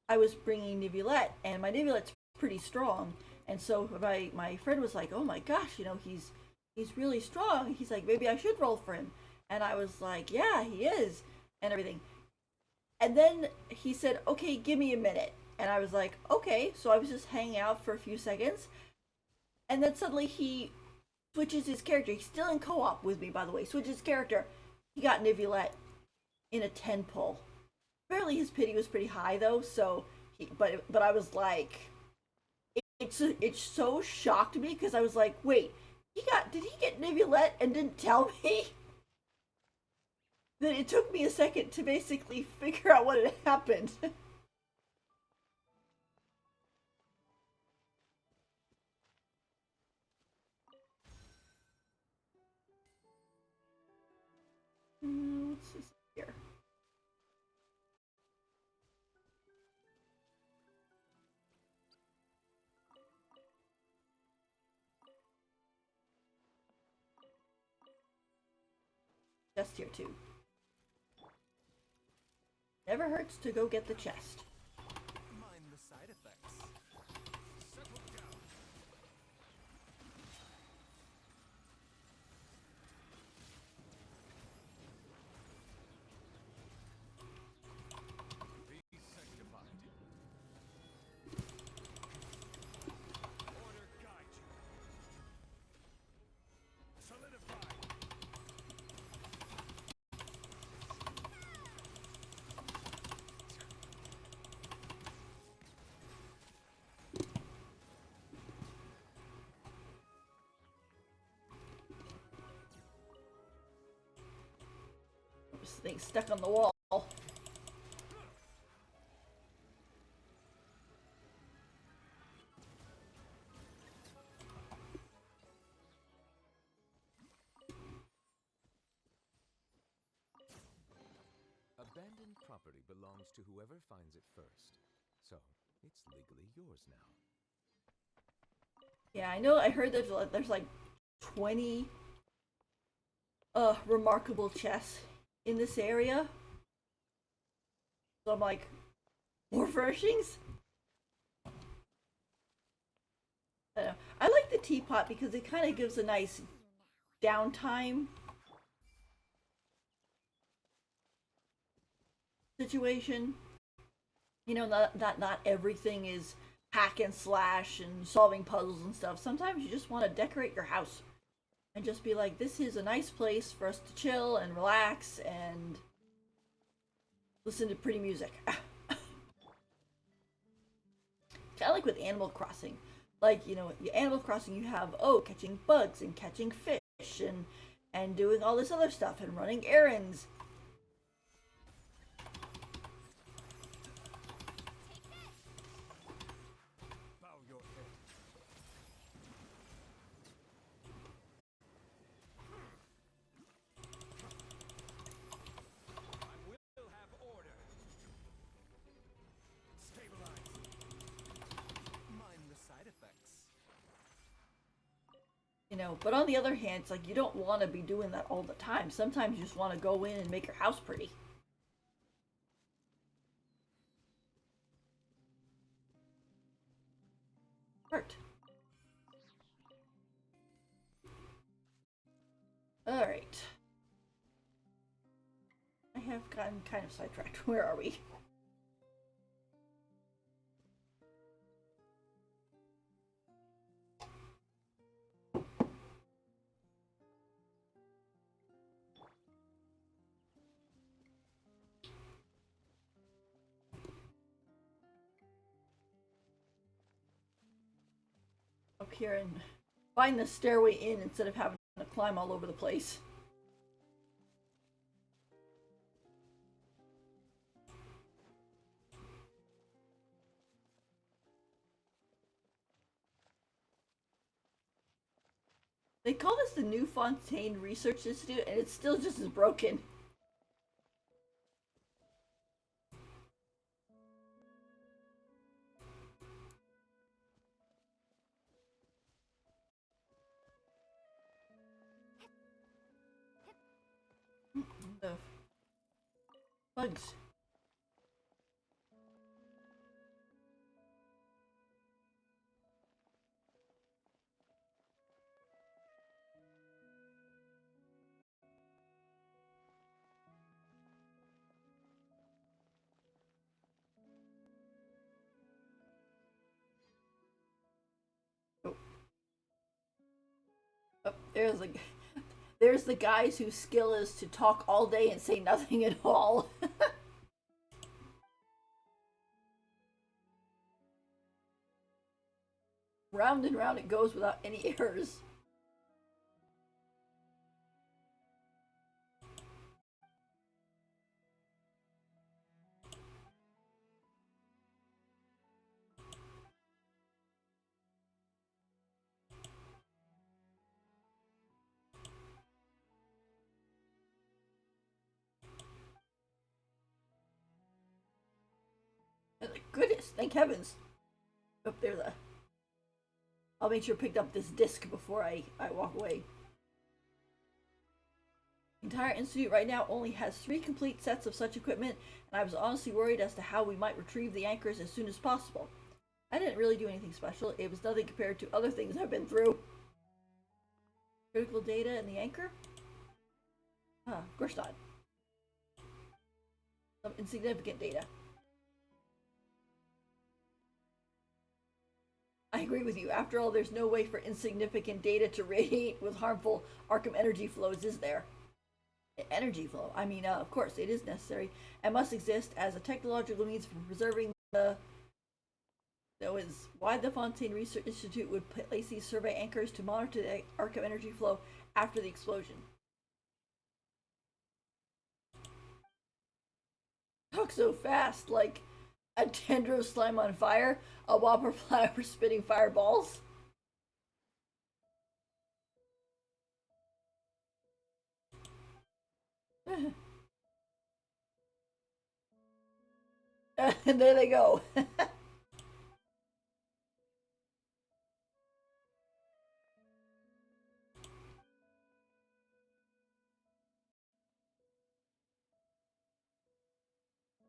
I was bringing Nivulette, and my Nivulette's pretty strong, and so my friend was like, "Oh my gosh, you know he's really strong." He's like, "Maybe I should roll for him," and I was like, "Yeah, he is," and everything. And then he said, "Okay, give me a minute," and I was like, "Okay." So I was just hanging out for a few seconds, and then suddenly he switches his character. He's still in co-op with me, by the way. Switches character. He got Nivulette in a 10 pull. apparently his pity was pretty high though. So but I was like, it so shocked me because I was like, wait, did he get Nivolette and didn't tell me? Then it took me a second to basically figure out what had happened. What's this here? Chest here too. Never hurts to go get the chest. Mind the side effects. Settle down. Be sanctified. Order guide you. Solidify. This thing's stuck on the wall. Abandoned property belongs to whoever finds it first. So, it's legally yours now. Yeah, I know. I heard there's like 20 remarkable chests in this area. So I'm like, more furnishings? I don't know. I like the teapot because it kind of gives a nice downtime situation. You know, not everything is hack and slash and solving puzzles and stuff. Sometimes you just want to decorate your house and just be like, this is a nice place for us to chill and relax and listen to pretty music. Kind of like with Animal Crossing. Like, you know, Animal Crossing, you have, catching bugs and catching fish and doing all this other stuff and running errands. Bow your head. I will have order. Stabilize. Mind the side effects. You know, but on the other hand, it's like you don't want to be doing that all the time. Sometimes you just want to go in and make your house pretty. Hurt. Alright. I have gotten kind of sidetracked. Where are we? Up here and find the stairway in instead of having to climb all over the place. They call this the New Fontaine Research Institute, and it's still just as broken. The bugs. Oh. Oh, there's the guys whose skill is to talk all day and say nothing at all. round and round it goes without any errors. Goodness, thank heavens. Up there, I'll make sure I picked up this disc before I walk away. The entire institute right now only has 3 complete sets of such equipment, and I was honestly worried as to how we might retrieve the anchors as soon as possible. I didn't really do anything special. It was nothing compared to other things I've been through. Critical data in the anchor? Of course not. Some insignificant data. I agree with you. After all, there's no way for insignificant data to radiate with harmful Arkham energy flows, is there? Energy flow. I mean, of course, it is necessary and must exist as a technological means for preserving the... That was why the Fontaine Research Institute would place these survey anchors to monitor the Arkham energy flow after the explosion. Talk so fast, like a Dendro slime on fire, a Whopper flower spitting fireballs. And there they go.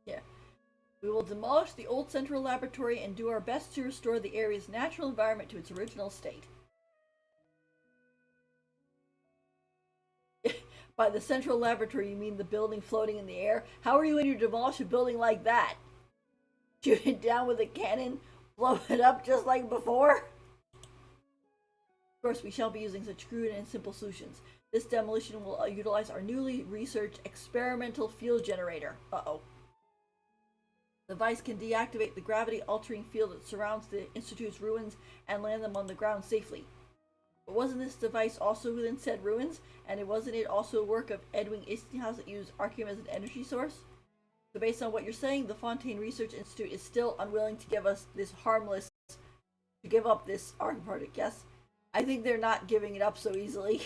Yeah. We will demolish the old central laboratory and do our best to restore the area's natural environment to its original state. By the central laboratory, you mean the building floating in the air? How are you going to demolish a building like that? Shoot it down with a cannon? Blow it up just like before? Of course, we shall be using such crude and simple solutions. This demolition will utilize our newly researched experimental field generator. Uh-oh. The device can deactivate the gravity-altering field that surrounds the Institute's ruins and land them on the ground safely. But wasn't this device also within said ruins? And wasn't it also work of Edwin Eastinghouse that used Arkham as an energy source? So based on what you're saying, the Fontaine Research Institute is still unwilling to give us this harmless... to give up this Arkham project, yes? I think they're not giving it up so easily.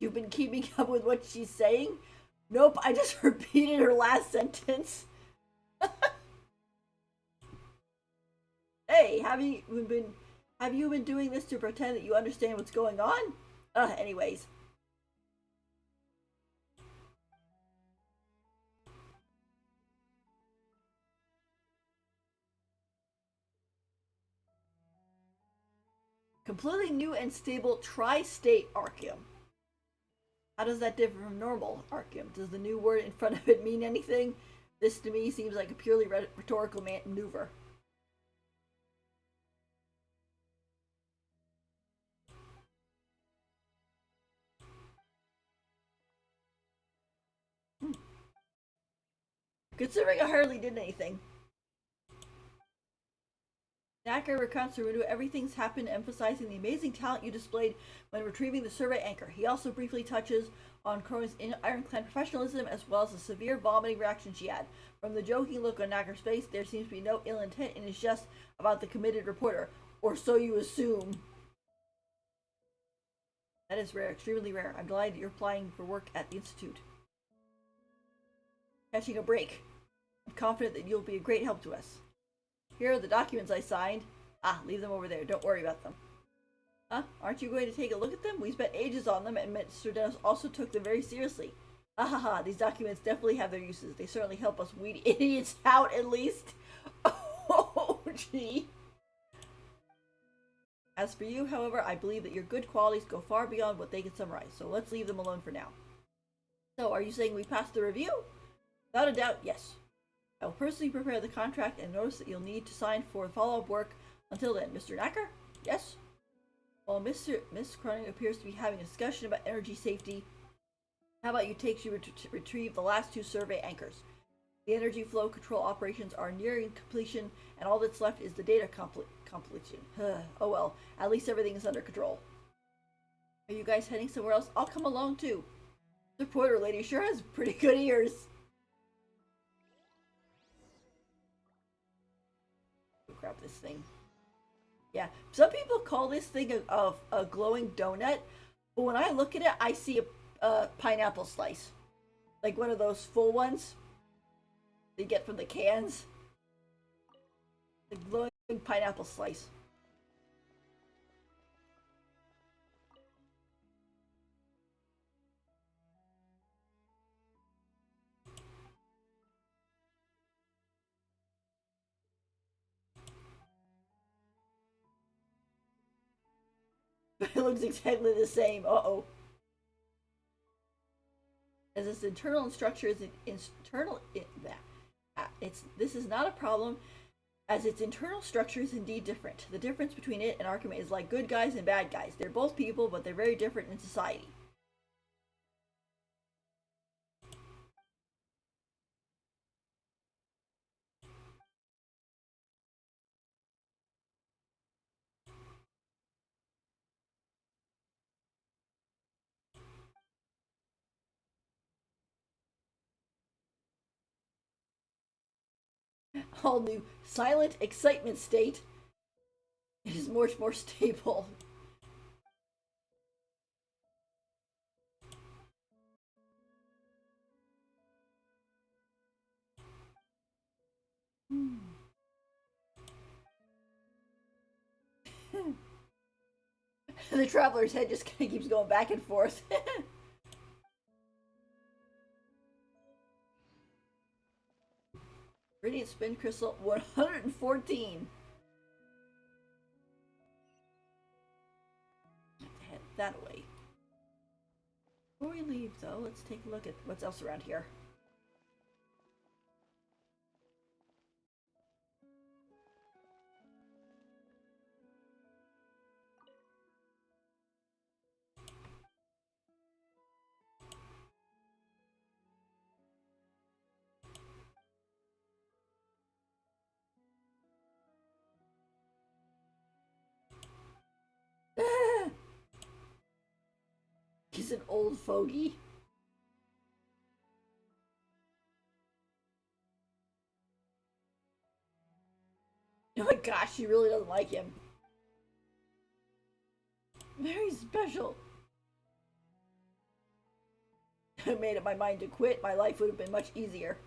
You've been keeping up with what she's saying? Nope, I just repeated her last sentence. Hey, have you been doing this to pretend that you understand what's going on? Anyways. Completely new and stable tri-state Arkham. How does that differ from normal Arkham? Does the new word in front of it mean anything? This to me seems like a purely rhetorical maneuver. Considering I hardly did anything. Knacker recounts to Rudo everything's happened, emphasizing the amazing talent you displayed when retrieving the survey anchor. He also briefly touches on Crone's ironclad professionalism as well as the severe vomiting reaction she had. From the joking look on Knacker's face, there seems to be no ill intent and it's just about the committed reporter. Or so you assume. That is rare, extremely rare. I'm delighted you're applying for work at the Institute. Catching a break. I'm confident that you'll be a great help to us. Here are the documents I signed. Leave them over there. Don't worry about them. Huh? Aren't you going to take a look at them? We spent ages on them, and Mr. Dennis also took them very seriously. These documents definitely have their uses. They certainly help us weed idiots out, at least. Oh, gee. As for you, however, I believe that your good qualities go far beyond what they can summarize, so let's leave them alone for now. So, are you saying we passed the review? Without a doubt, yes. I will personally prepare the contract and notice that you'll need to sign for follow-up work. Until then, Mr. Knacker? Yes? While Miss Cronin appears to be having a discussion about energy safety, how about you take you retrieve the last 2 survey anchors? The energy flow control operations are nearing completion, and all that's left is the data completion. Oh well, at least everything is under control. Are you guys heading somewhere else? I'll come along too. The reporter lady sure has pretty good ears. Grab this thing. Yeah, some people call this thing a glowing donut, but when I look at it, I see a pineapple slice. Like one of those full ones they get from the cans. The glowing pineapple slice. It looks exactly the same. Uh-oh. As its internal structure is this is not a problem, as its internal structure is indeed different. The difference between it and Arkham is like good guys and bad guys. They're both people, but they're very different in society. All new silent excitement state. It is much more stable. The traveler's head just kind of keeps going back and forth. Radiant spin crystal 114. Head that way. Before we leave, though, let's take a look at what's else around here. He's an old fogey. Oh my gosh, she really doesn't like him. Very special. I made up my mind to quit. My life would have been much easier.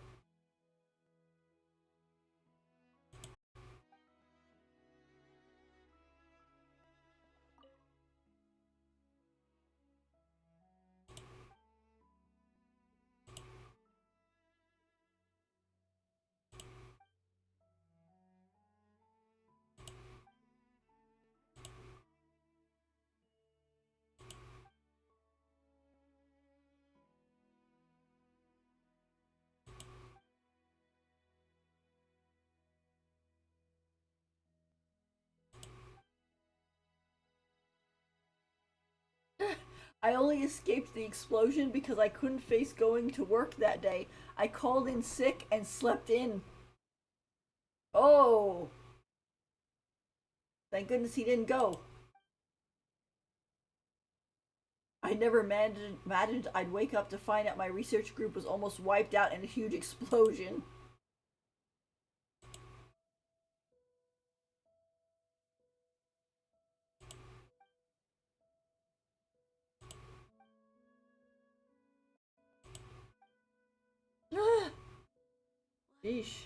I only escaped the explosion because I couldn't face going to work that day. I called in sick and slept in. Oh, thank goodness he didn't go. I never imagined I'd wake up to find out my research group was almost wiped out in a huge explosion. Yeesh.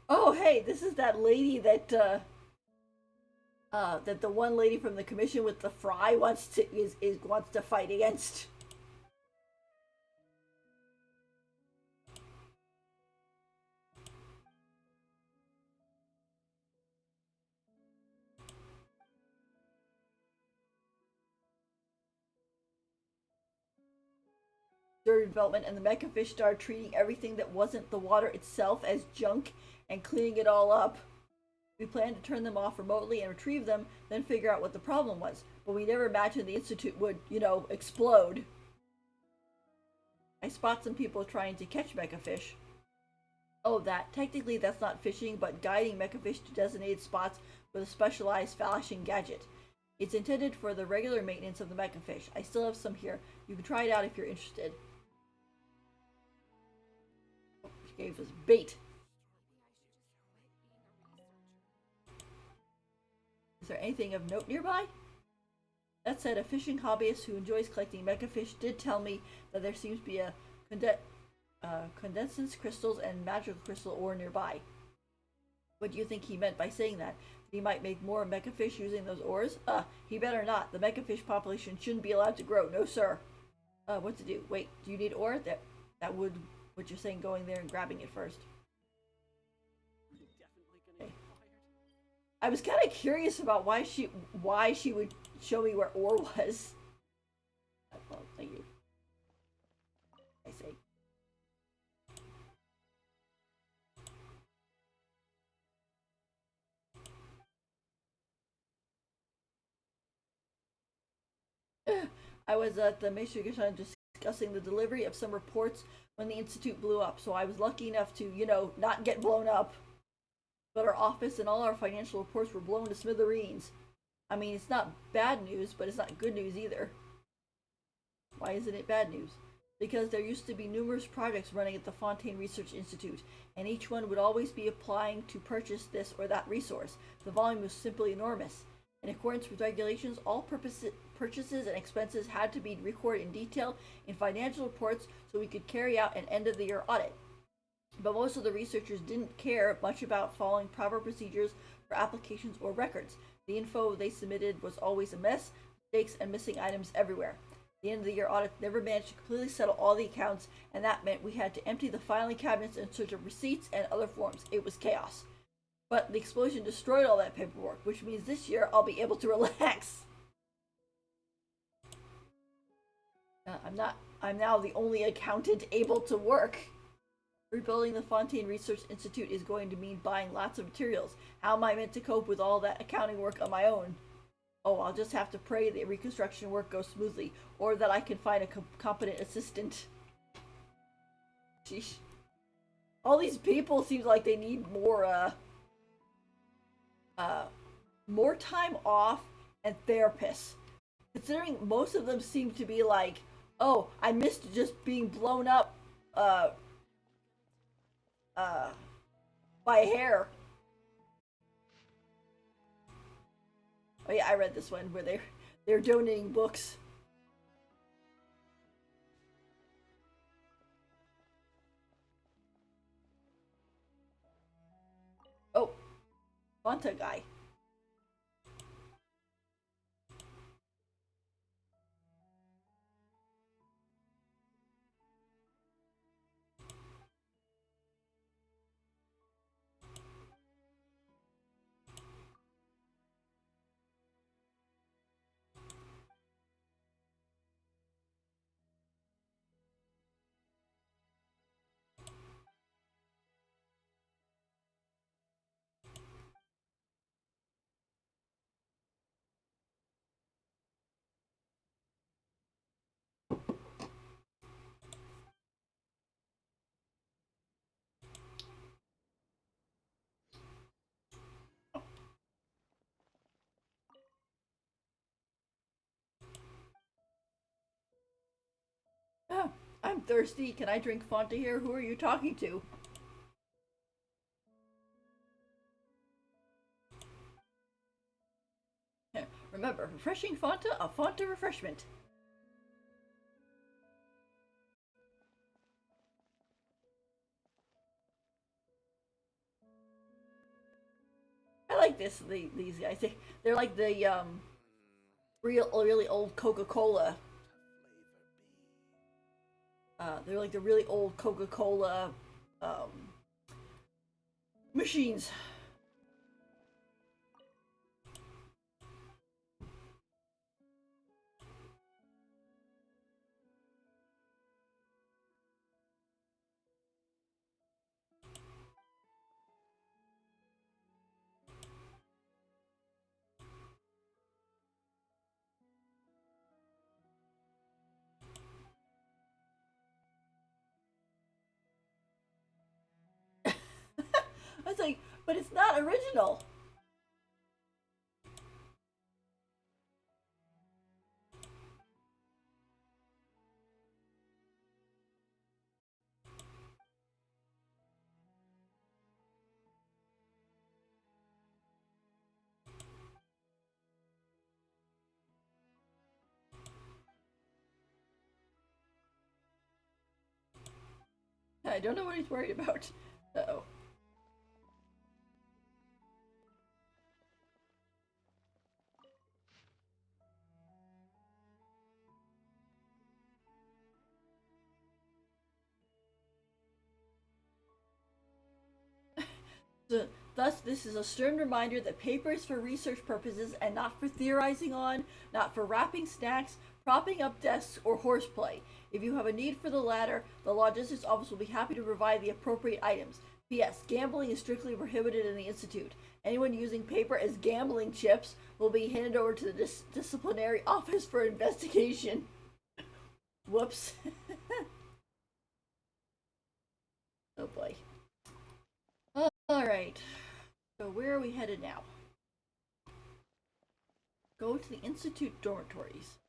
Oh, hey, this is that lady that the one lady from the commission with the fry wants to fight against. During development, and the mecha fish started treating everything that wasn't the water itself as junk and cleaning it all up. We planned to turn them off remotely and retrieve them, then figure out what the problem was. But we never imagined the institute would, explode. I spot some people trying to catch megafish. Oh, that. Technically, that's not fishing, but guiding megafish to designated spots with a specialized flashing gadget. It's intended for the regular maintenance of the megafish. I still have some here. You can try it out if you're interested. Oh, she gave us bait. Is there anything of note nearby? That said, a fishing hobbyist who enjoys collecting megafish did tell me that there seems to be a condensance crystals and magical crystal ore nearby. What do you think he meant by saying that? He might make more megafish using those ores? He better not. The megafish population shouldn't be allowed to grow. No, sir. What to do? Wait, do you need ore? That would, what you're saying, going there and grabbing it first. Okay. I was kind of curious about why she would show me where ore was. Well, thank you. I say. I was at the Meishugashan discussing the delivery of some reports when the Institute blew up, so I was lucky enough to, not get blown up. But our office and all our financial reports were blown to smithereens. I mean, it's not bad news, but it's not good news either. Why isn't it bad news? Because there used to be numerous projects running at the Fontaine Research Institute, and each one would always be applying to purchase this or that resource. The volume was simply enormous. In accordance with regulations, all purchases and expenses had to be recorded in detail in financial reports so we could carry out an end-of-the-year audit. But most of the researchers didn't care much about following proper procedures for applications or records. The info they submitted was always a mess, mistakes and missing items everywhere. The end of the year audit never managed to completely settle all the accounts, and that meant we had to empty the filing cabinets in search of receipts and other forms. It was chaos. But the explosion destroyed all that paperwork, which means this year I'll be able to relax. I'm now the only accountant able to work. Rebuilding the Fontaine Research Institute is going to mean buying lots of materials. How am I meant to cope with all that accounting work on my own? Oh, I'll just have to pray the reconstruction work goes smoothly, or that I can find a competent assistant. Sheesh. All these people seems like they need more time off and therapists. Considering most of them seem to be like, oh, I missed just being blown up, by hair. Oh yeah, I read this one where they're donating books. Oh, Fanta guy. Oh, I'm thirsty. Can I drink Fanta here? Who are you talking to? Remember, refreshing Fanta, a Fanta refreshment. I like these guys. They're like the really old Coca-Cola. They're like the really old Coca-Cola machines. But it's not original. I don't know what he's worried about. Uh-oh. Thus, this is a stern reminder that paper is for research purposes and not for theorizing on, not for wrapping snacks, propping up desks, or horseplay. If you have a need for the latter, the Logistics Office will be happy to provide the appropriate items. P.S. Gambling is strictly prohibited in the Institute. Anyone using paper as gambling chips will be handed over to the disciplinary office for investigation. Whoops. Oh boy. Alright. So where are we headed now? Go to the Institute dormitories.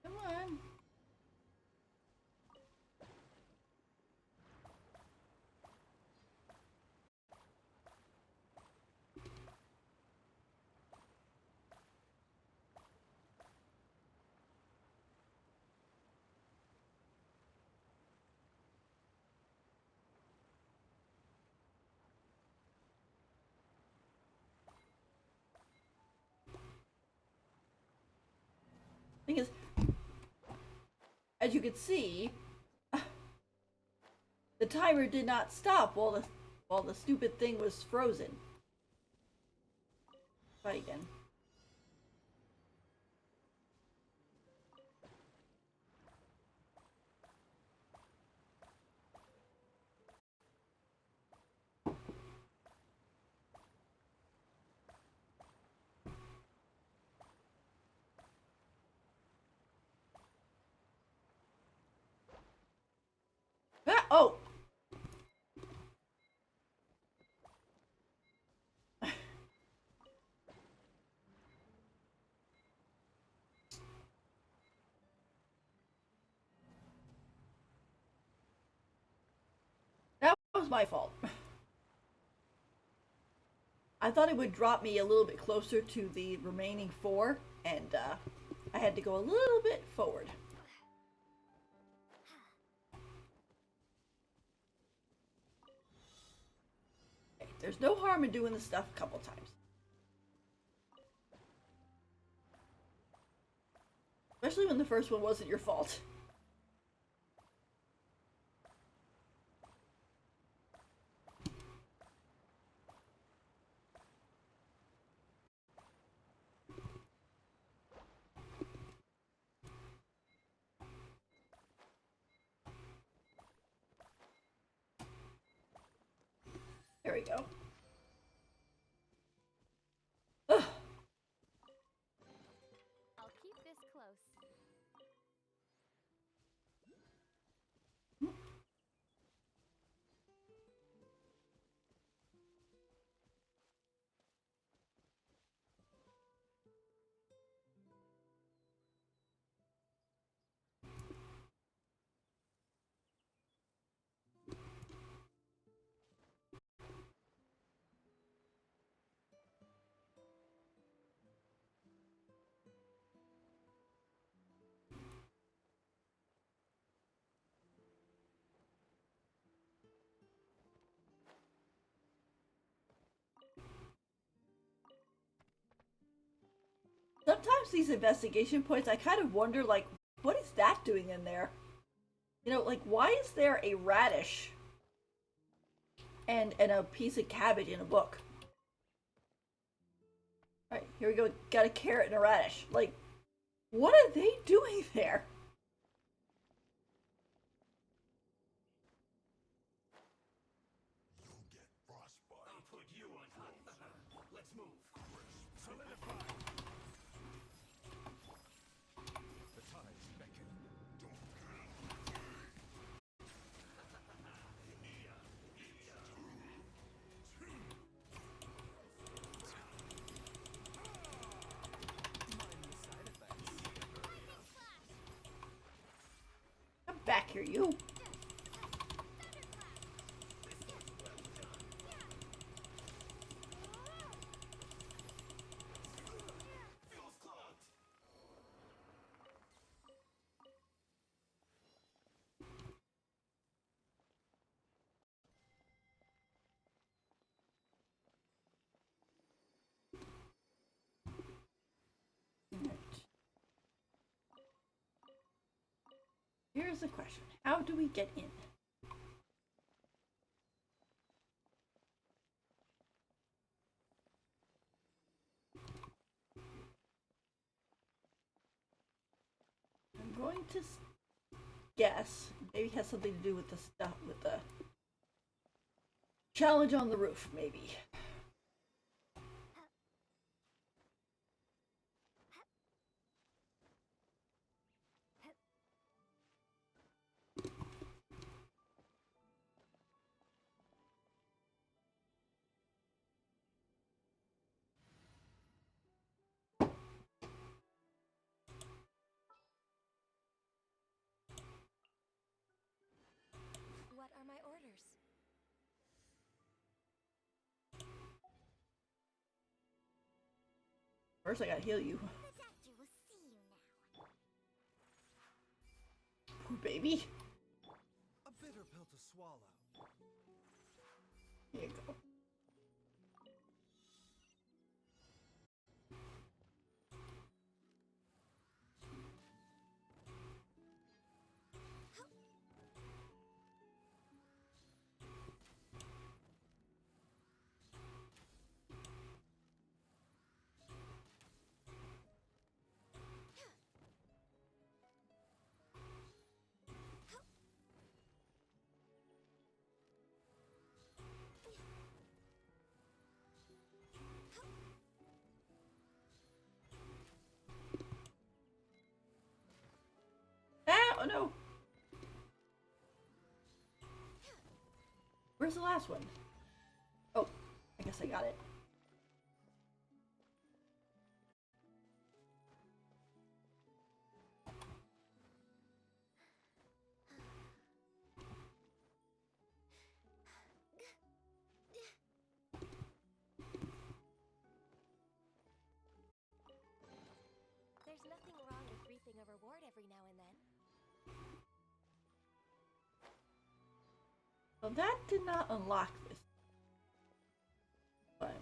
Come on. Thing is, as you can see, the timer did not stop while the stupid thing was frozen. Try again. Ah, oh! That was my fault. I thought it would drop me a little bit closer to the remaining 4, and I had to go a little bit forward. Okay, there's no harm in doing this stuff a couple times. Especially when the first one wasn't your fault. There we go. Ugh. I'll keep this close. sometimes these investigation points, I kind of wonder, like, what is that doing in there? You know, like, why is there a radish and a piece of cabbage in a book? Alright, here we go. Got a carrot and a radish. Like, what are they doing there? You'll get frostbite. I'll put you on top. Let's move. Solidify. The tides beckon. Come back here, you. Fuel's clogged. Here's the question. How do we get in? I'm going to guess maybe it has something to do with the stuff with the challenge on the roof, maybe. What are my orders? First, I gotta heal you. The doctor will see you now. Poor baby. A bitter pill to swallow. Here you go. Ah, oh no. Where's the last one? Oh, I guess I got it. There's nothing wrong with reaping a reward every now and then. Well, that did not unlock this. But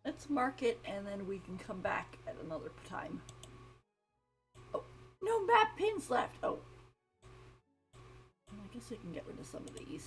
let's mark it and then we can come back at another time. Oh, no map pins left. Oh. I guess I can get rid of some of these.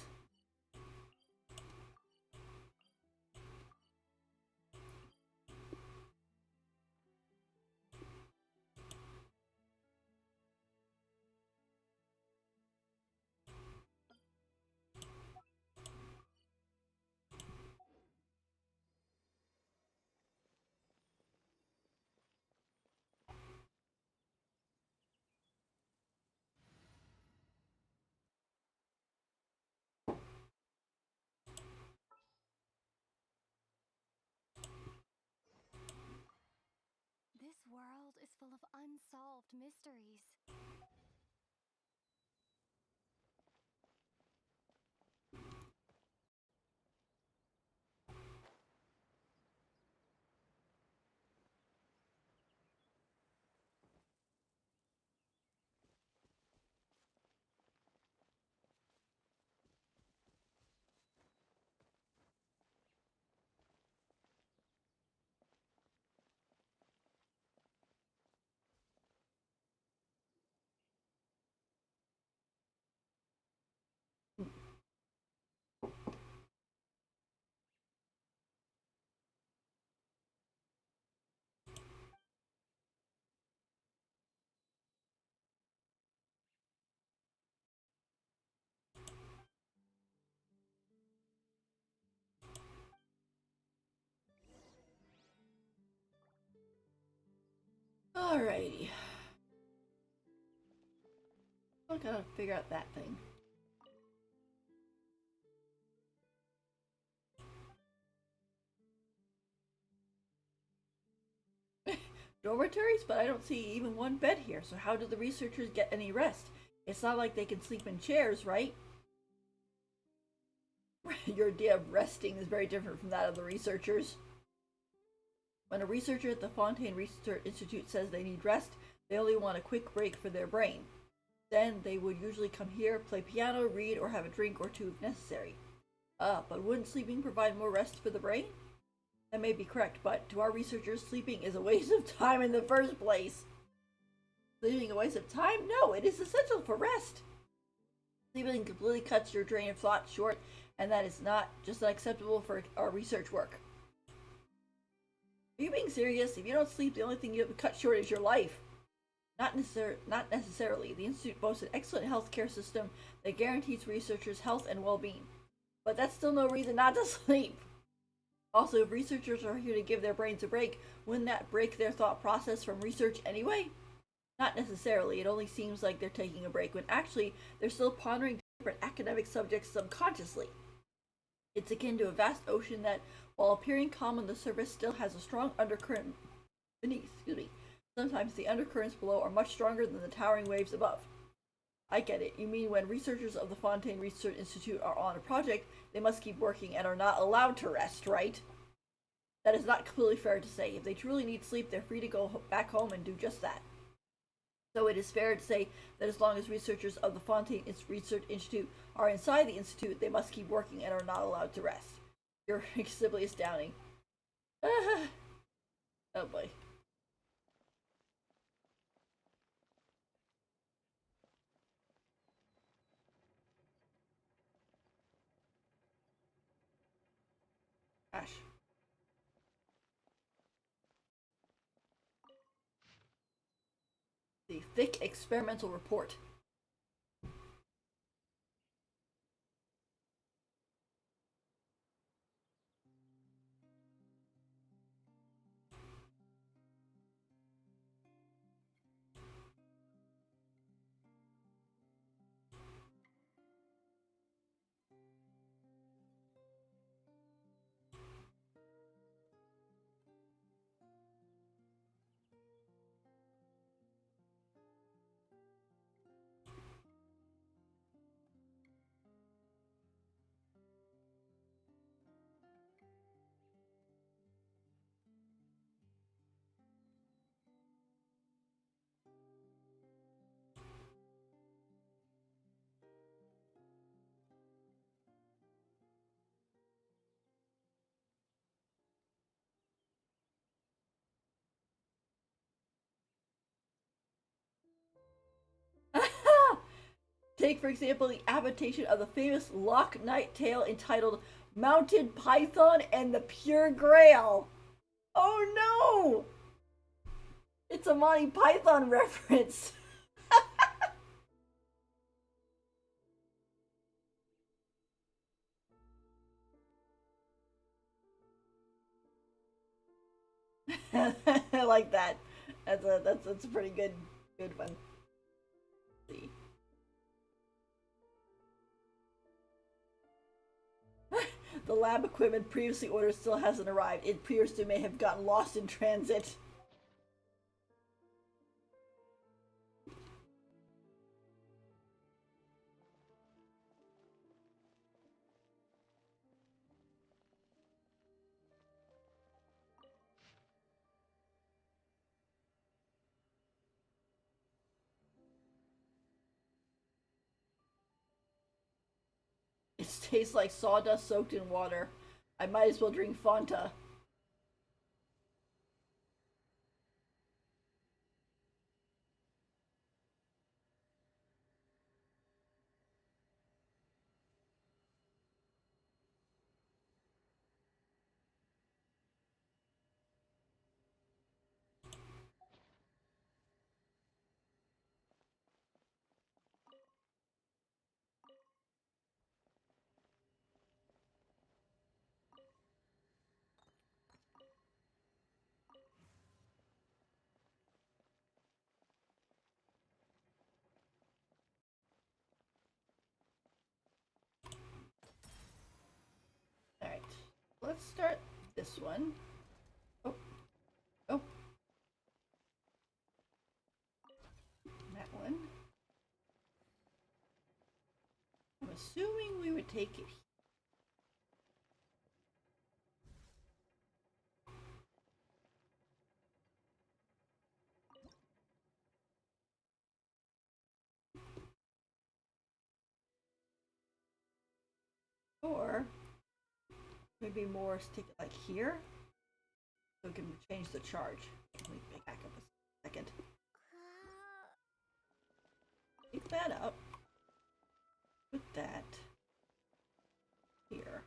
This world is full of unsolved mysteries. Alrighty. I gotta figure out that thing. Dormitories, but I don't see even one bed here, so how do the researchers get any rest? It's not like they can sleep in chairs, right? Your idea of resting is very different from that of the researchers. When a researcher at the Fontaine Research Institute says they need rest, they only want a quick break for their brain. Then they would usually come here, play piano, read, or have a drink or two if necessary. But wouldn't sleeping provide more rest for the brain? That may be correct, but to our researchers, sleeping is a waste of time in the first place. Sleeping a waste of time? No, it is essential for rest. Sleeping completely cuts your train of thought short, and that is not just unacceptable for our research work. Are you being serious? If you don't sleep, the only thing you have to cut short is your life. Not necessarily. The Institute boasts an excellent healthcare system that guarantees researchers' health and well-being. But that's still no reason not to sleep. Also, if researchers are here to give their brains a break, wouldn't that break their thought process from research anyway? Not necessarily. It only seems like they're taking a break, when actually they're still pondering different academic subjects subconsciously. It's akin to a vast ocean that, while appearing calm on the surface, still has a strong undercurrent beneath. Sometimes the undercurrents below are much stronger than the towering waves above. I get it. You mean when researchers of the Fontaine Research Institute are on a project, they must keep working and are not allowed to rest, right? That is not completely fair to say. If they truly need sleep, they're free to go back home and do just that. So it is fair to say that as long as researchers of the Fontaine Research Institute are inside the institute, they must keep working and are not allowed to rest. You're simply astounding. Oh boy. Gosh. The thick experimental report. Take, for example, the adaptation of the famous Loch Night tale entitled Mounted Python and the Pure Grail. Oh no! It's a Monty Python reference. I like that. That's a pretty good one. Let's see. The lab equipment previously ordered still hasn't arrived. It appears to may have gotten lost in transit. It tastes like sawdust soaked in water. I might as well drink Fanta. let's start this one. Oh. Oh. That one. I'm assuming we would take it. Or maybe more stick it like here. So we can change the charge. Let me back up a second. Pick that up. Put that here.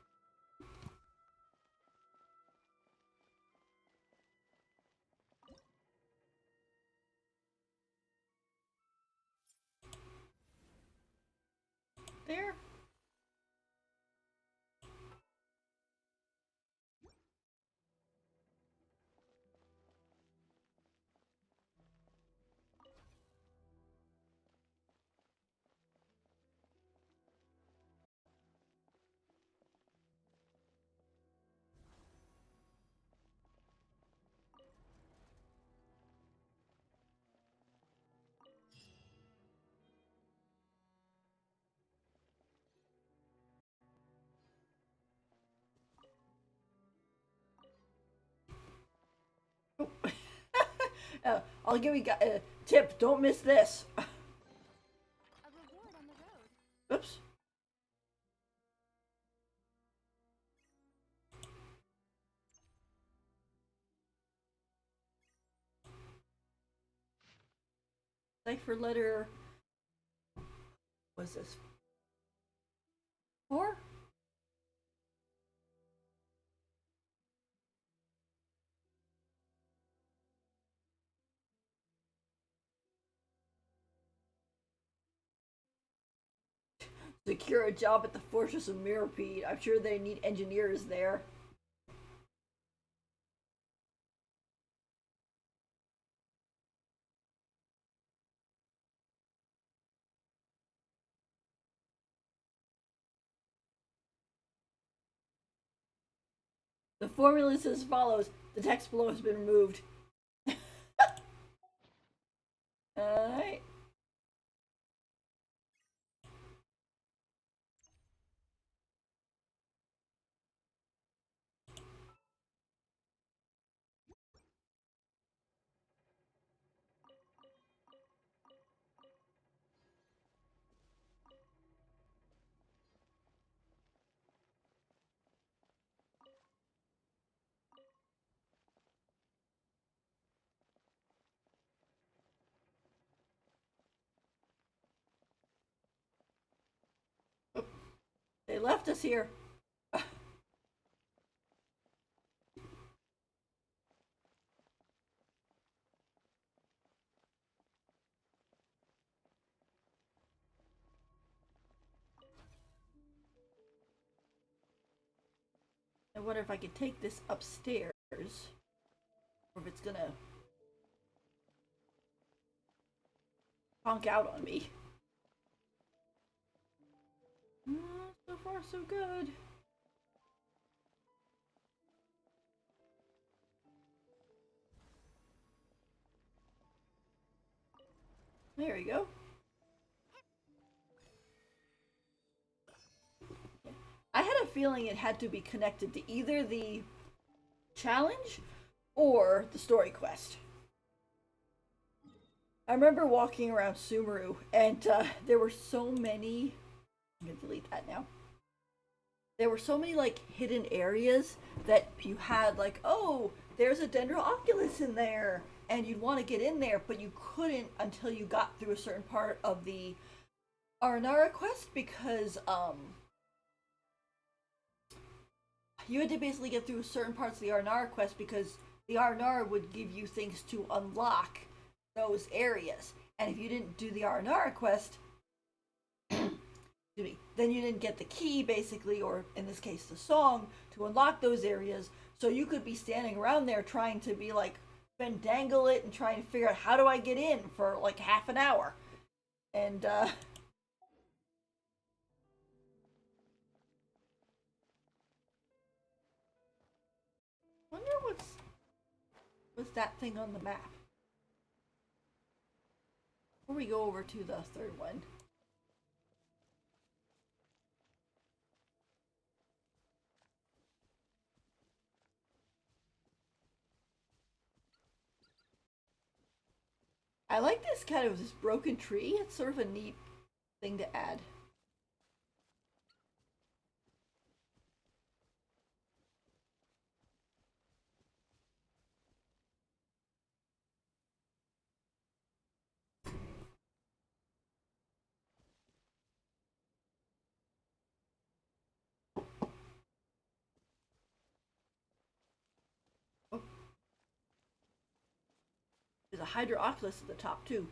There. Oh. I'll give you a tip. Don't miss this. A reward on the road. Oops. Cipher letter. What's this? 4? Secure a job at the Fortress of Mirrorpeed. I'm sure they need engineers there. The formula is as follows. The text below has been removed. Alright. They left us here. I wonder if I could take this upstairs, or if it's gonna honk out on me. So far, so good. There we go. I had a feeling it had to be connected to either the challenge or the story quest. I remember walking around Sumeru, and there were so many. I'm gonna delete that now. There were so many like hidden areas that you had, like, oh, there's a Dendroculus in there, and you'd want to get in there, but you couldn't until you got through a certain part of the Arnara quest because you had to basically get through certain parts of the Arnara quest because the Arnara would give you things to unlock those areas. And if you didn't do the Arnara quest, then you didn't get the key, basically, or in this case, the song, to unlock those areas. So you could be standing around there trying to be like, dangle it and trying to figure out how do I get in for like half an hour. And Wonder what's that thing on the map. Before we go over to the third one. I like this kind of this broken tree. It's sort of a neat thing to add. Oh. There's a Hydroculus at the top too.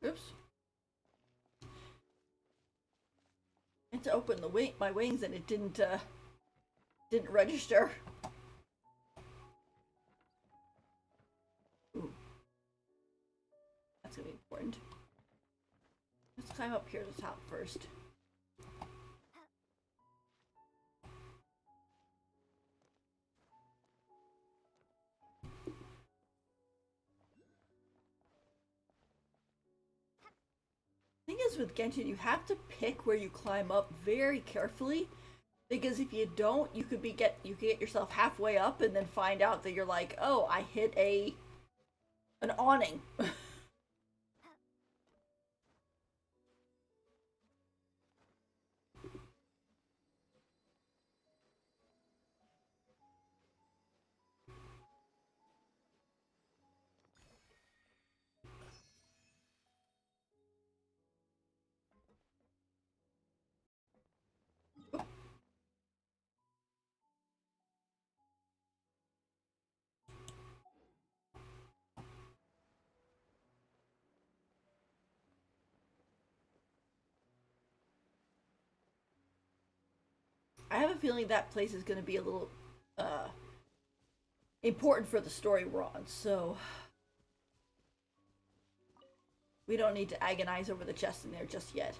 Oops. And to open my wings and it didn't register. Ooh. That's gonna be important. Let's climb up here to the top first. Thing is with Genshin, you have to pick where you climb up very carefully, because if you don't, you could get yourself halfway up and then find out that you're like, oh, I hit an awning. I have a feeling that place is going to be a little important for the story we're on, so we don't need to agonize over the chest in there just yet.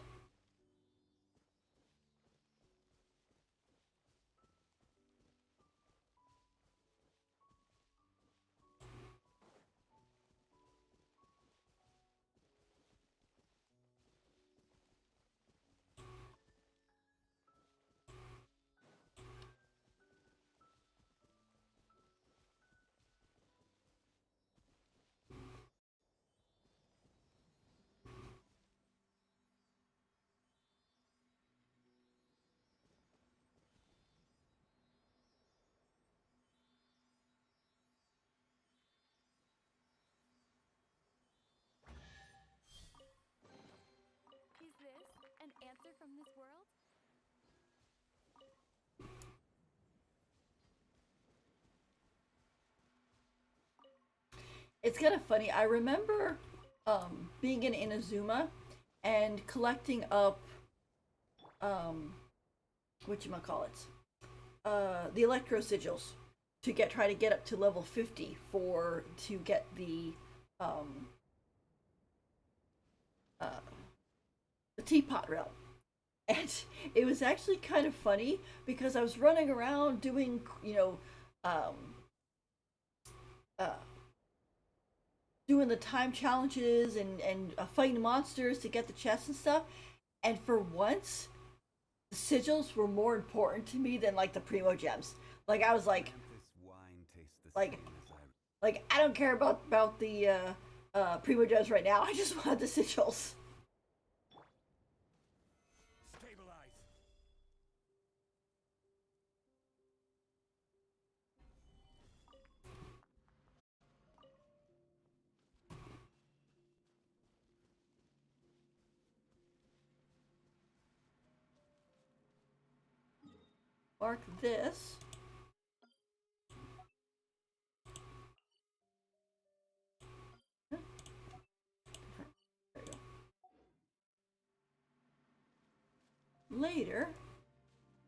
Is this an answer from this world? It's kind of funny. I remember being in Inazuma and collecting up whatchamacallit, the electro sigils to try to get up to level 50 to get um uh, the teapot realm. And it was actually kind of funny because I was running around doing, um, uh, doing the time challenges and fighting monsters to get the chests and stuff. And for once, the sigils were more important to me than like the primo gems. Like I was like, This wine tastes the like, same as like I don't care about the primo gems right now. I just want the sigils. Stabilize. mark this. There we go. Later,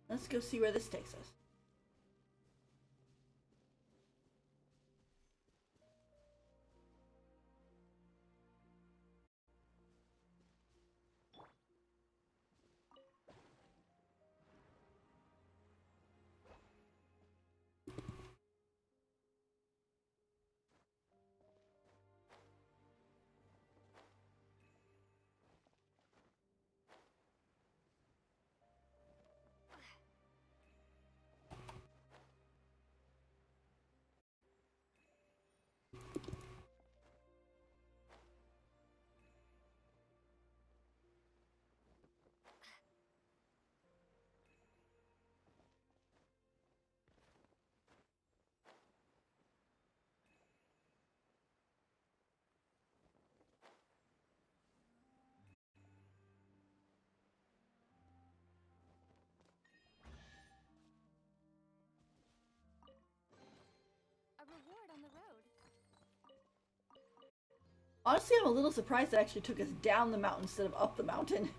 let's go see where this takes us. A reward on the road. Honestly, I'm a little surprised it actually took us down the mountain instead of up the mountain.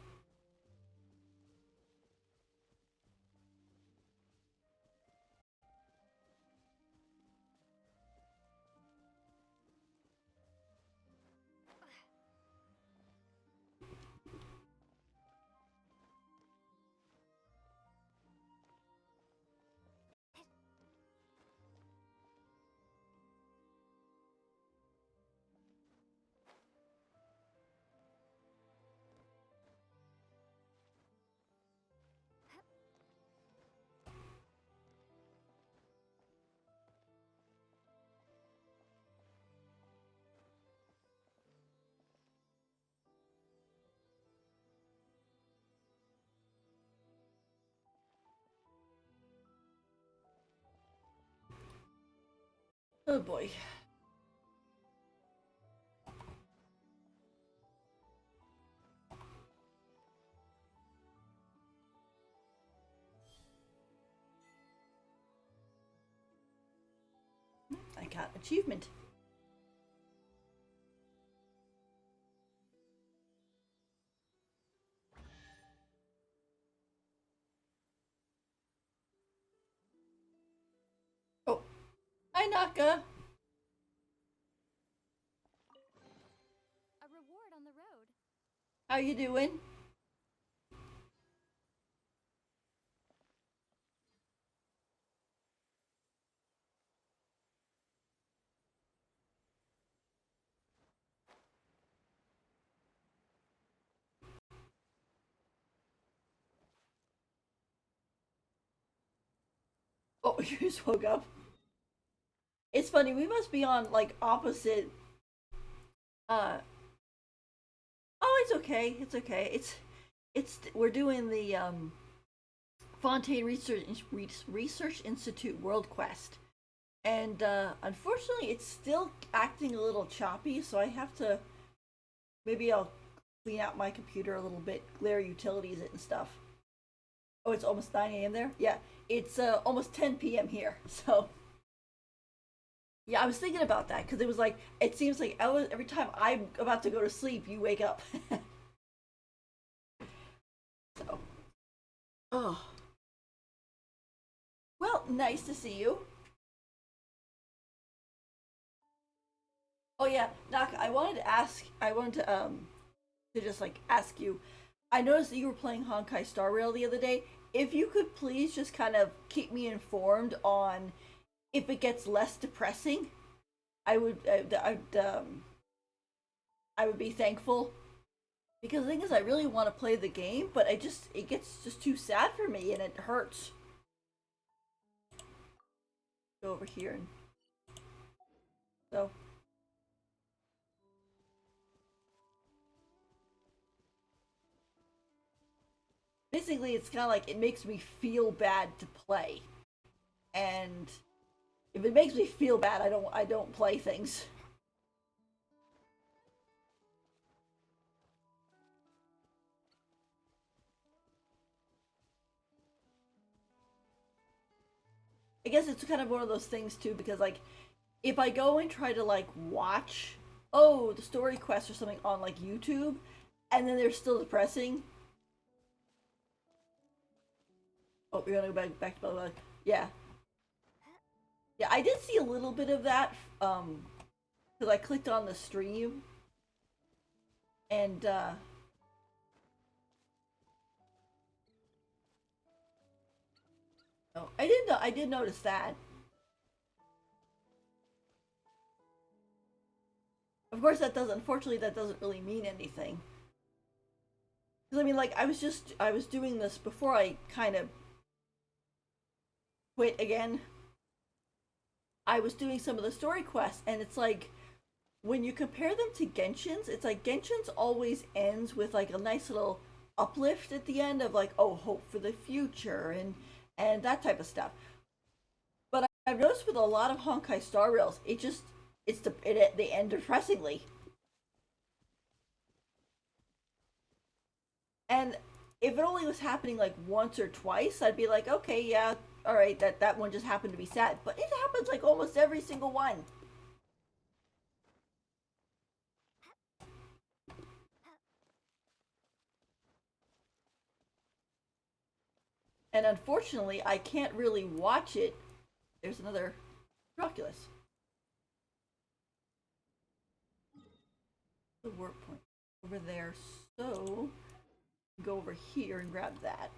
Oh boy. I got achievement. Oh, hi Naka. A reward on the road. How you doing? Oh, you just woke up. It's funny, we must be on like opposite. Uh, oh, it's okay. It's okay. We're doing the Fontaine Research Institute World Quest, and unfortunately, it's still acting a little choppy. So I have to maybe I'll clean out my computer a little bit, glare utilities it and stuff. Oh, it's almost 9 a.m. there. Yeah, it's almost 10 p.m. here. So yeah, I was thinking about that because it was like it seems like every time I'm about to go to sleep, you wake up. So, oh, well, nice to see you. Oh yeah, Nak, I wanted to just like ask you. I noticed that you were playing Honkai Star Rail the other day. If you could please just kind of keep me informed on if it gets less depressing, I would I would be thankful. Because the thing is, I really want to play the game, but it gets just too sad for me and it hurts. Go over here and so. Basically, it's kind of like it makes me feel bad to play, and if it makes me feel bad, I don't play things. I guess it's kind of one of those things too, because like if I go and try to like watch, oh, the story quest or something on like YouTube, and then they're still depressing. Oh, you're gonna go back to blah, blah, blah. Yeah. Yeah, I did see a little bit of that, because I clicked on the stream, and oh, I did notice that. Of course, unfortunately, that doesn't really mean anything. Because I mean, like, I was doing this before I kind of quit again. I was doing some of the story quests, and it's like, when you compare them to Genshin's, it's like Genshin's always ends with like a nice little uplift at the end of like, oh, hope for the future and that type of stuff. But I've noticed with a lot of Honkai Star Rails, they end depressingly. And if it only was happening like once or twice, I'd be like, okay, yeah, all right, that one just happened to be sad. But it happens like almost every single one. And unfortunately, I can't really watch it. There's another Oculus. The warp point over there. So go over here and grab that.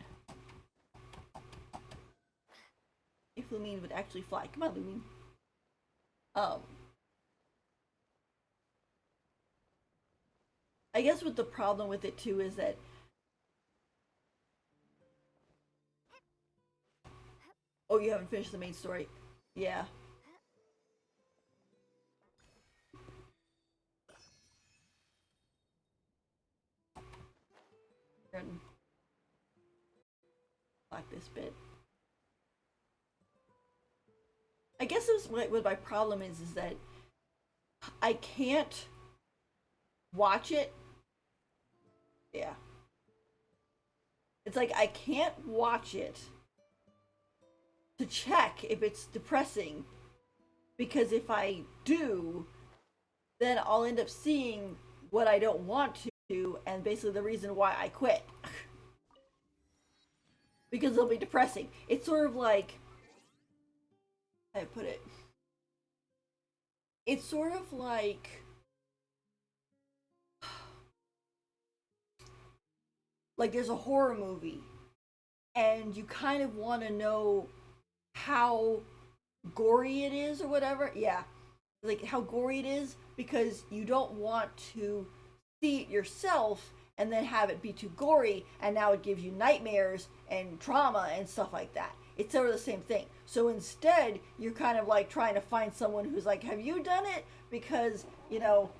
If Lumine would actually fly. Come on, Lumine. I guess what the problem with it too is that oh, you haven't finished the main story. Yeah. And like this bit. I guess what my problem is that I can't watch it. Yeah. It's like I can't watch it to check if it's depressing, because if I do, then I'll end up seeing what I don't want to, and basically the reason why I quit. Because it'll be depressing. It's sort of like, how do I put it? It's sort of like there's a horror movie and you kind of want to know how gory it is or whatever. Yeah, like how gory it is, because you don't want to see it yourself and then have it be too gory, and now it gives you nightmares and trauma and stuff like that. It's sort of the same thing. So instead, you're kind of like trying to find someone who's like, have you done it? Because, you know,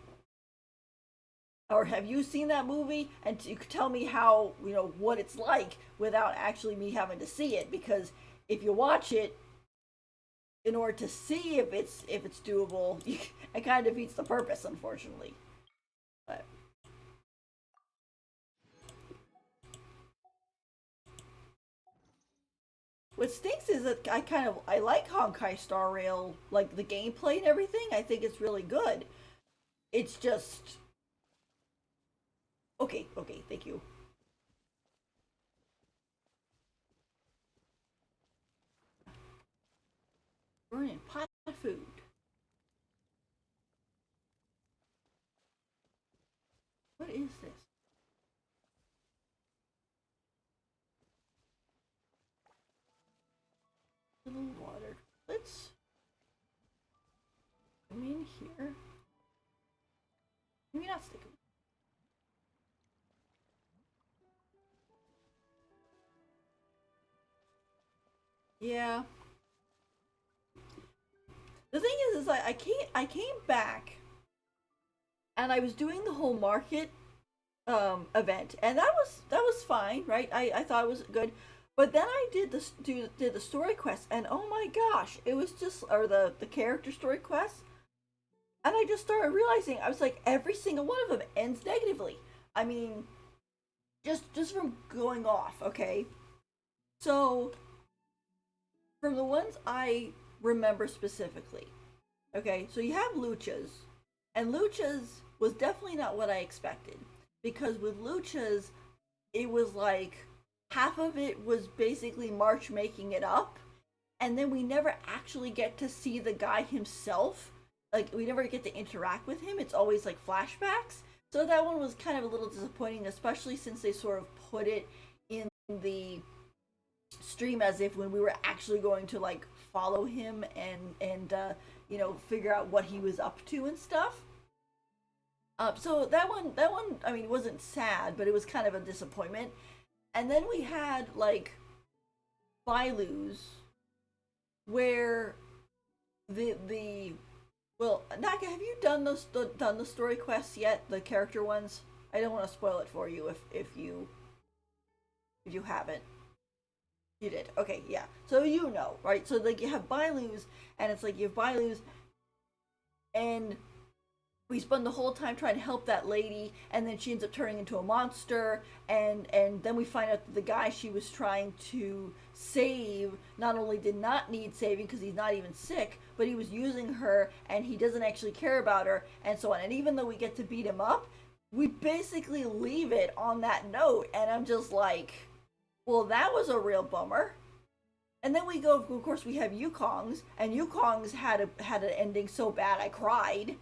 or have you seen that movie? And you could tell me how, you know, what it's like without actually me having to see it. Because if you watch it, in order to see if it's doable, it kind of defeats the purpose, unfortunately. But what stinks is that I like Honkai Star Rail, like the gameplay and everything. I think it's really good. It's just okay. Okay, thank you. Burning pot of food. What is this? Little water. Let's come in here. Maybe not stick them. Yeah. The thing is like I came back and I was doing the whole market event, and that was fine, right? I thought it was good. But then I did the story quest, and oh my gosh, it was just, or the character story quest, and I just started realizing, I was like, every single one of them ends negatively. I mean, just from going off, okay? So from the ones I remember specifically. Okay, so you have Luchas, and Luchas was definitely not what I expected because with Luchas, it was like half of it was basically March making it up, and then we never actually get to see the guy himself. Like we never get to interact with him. It's always like flashbacks. So that one was kind of a little disappointing, especially since they sort of put it in the stream as if when we were actually going to like follow him and you know, figure out what he was up to and stuff. So that one, I mean, it wasn't sad, but it was kind of a disappointment. And then we had like Bailu's, where the well, Naka, have you done done the story quests yet? The character ones. I don't want to spoil it for you if you haven't. You did. Okay, yeah. So you know, right? So like you have Bailu's, and it's like you have Bailu's, and we spend the whole time trying to help that lady, and then she ends up turning into a monster, and then we find out that the guy she was trying to save not only did not need saving because he's not even sick, but he was using her and he doesn't actually care about her, and so on. And even though we get to beat him up, we basically leave it on that note, and I'm just like, well, that was a real bummer. And then we go, of course, we have Yukong's, and Yukong's had an ending so bad I cried,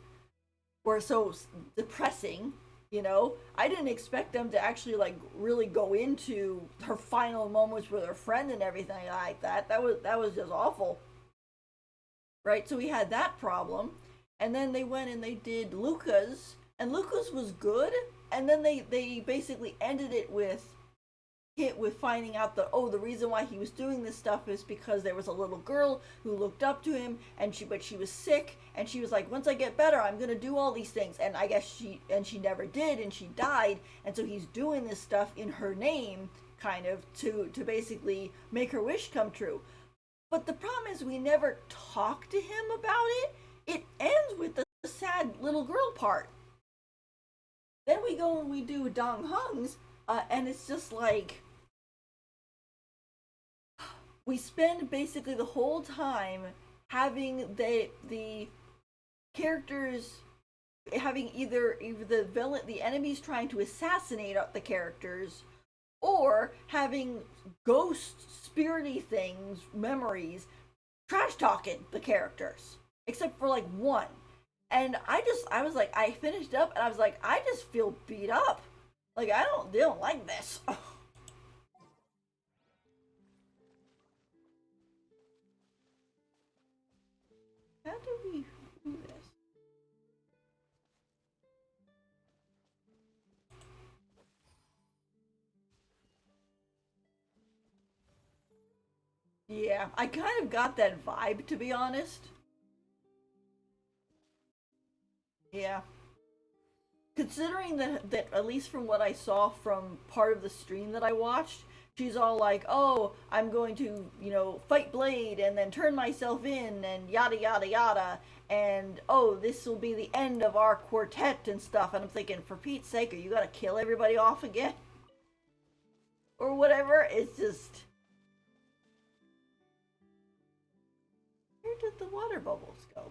or so depressing. You know, I didn't expect them to actually like really go into her final moments with her friend and everything like that. That was just awful, right? So we had that problem, and then they went and they did Lucas, and Lucas was good, and then they basically ended it with hit with finding out that, oh, the reason why he was doing this stuff is because there was a little girl who looked up to him, and she was sick, and she was like, once I get better, I'm gonna do all these things. And I guess she never did, and she died, and so he's doing this stuff in her name, kind of to basically make her wish come true. But the problem is we never talk to him about it. It ends with the sad little girl part. Then we go and we do Dong Hung's, and it's just like we spend basically the whole time having the characters having either the villain, the enemies trying to assassinate the characters, or having ghost spirity things, memories, trash talking the characters, except for like one. And I was like, I finished up and I was like, I just feel beat up. Like they don't like this. How do we do this? Yeah, I kind of got that vibe, to be honest. Yeah. Considering that at least from what I saw from part of the stream that I watched, she's all like, "Oh, I'm going to, you know, fight Blade and then turn myself in and yada yada yada, and oh, this will be the end of our quartet and stuff." And I'm thinking, for Pete's sake, are you gonna kill everybody off again? Or whatever? It's just, where did the water bubbles go?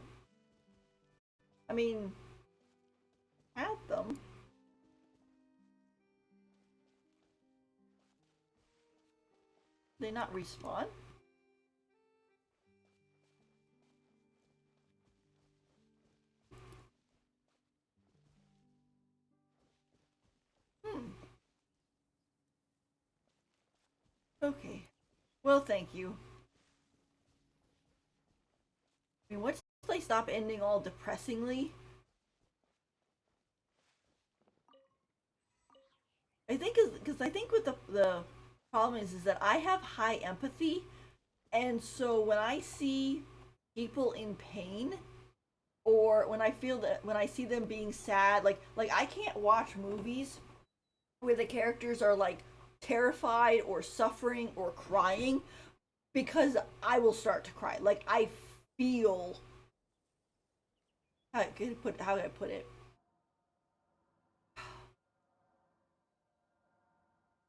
I mean, had them. They not respawn? Hmm. Okay. Well, thank you. I mean, once they stop ending all depressingly, I think is because I think with the problem is that I have high empathy, and so when I see people in pain, or when I feel that when I see them being sad, like I can't watch movies where the characters are like terrified or suffering or crying because I will start to cry. Like I feel how can I put it?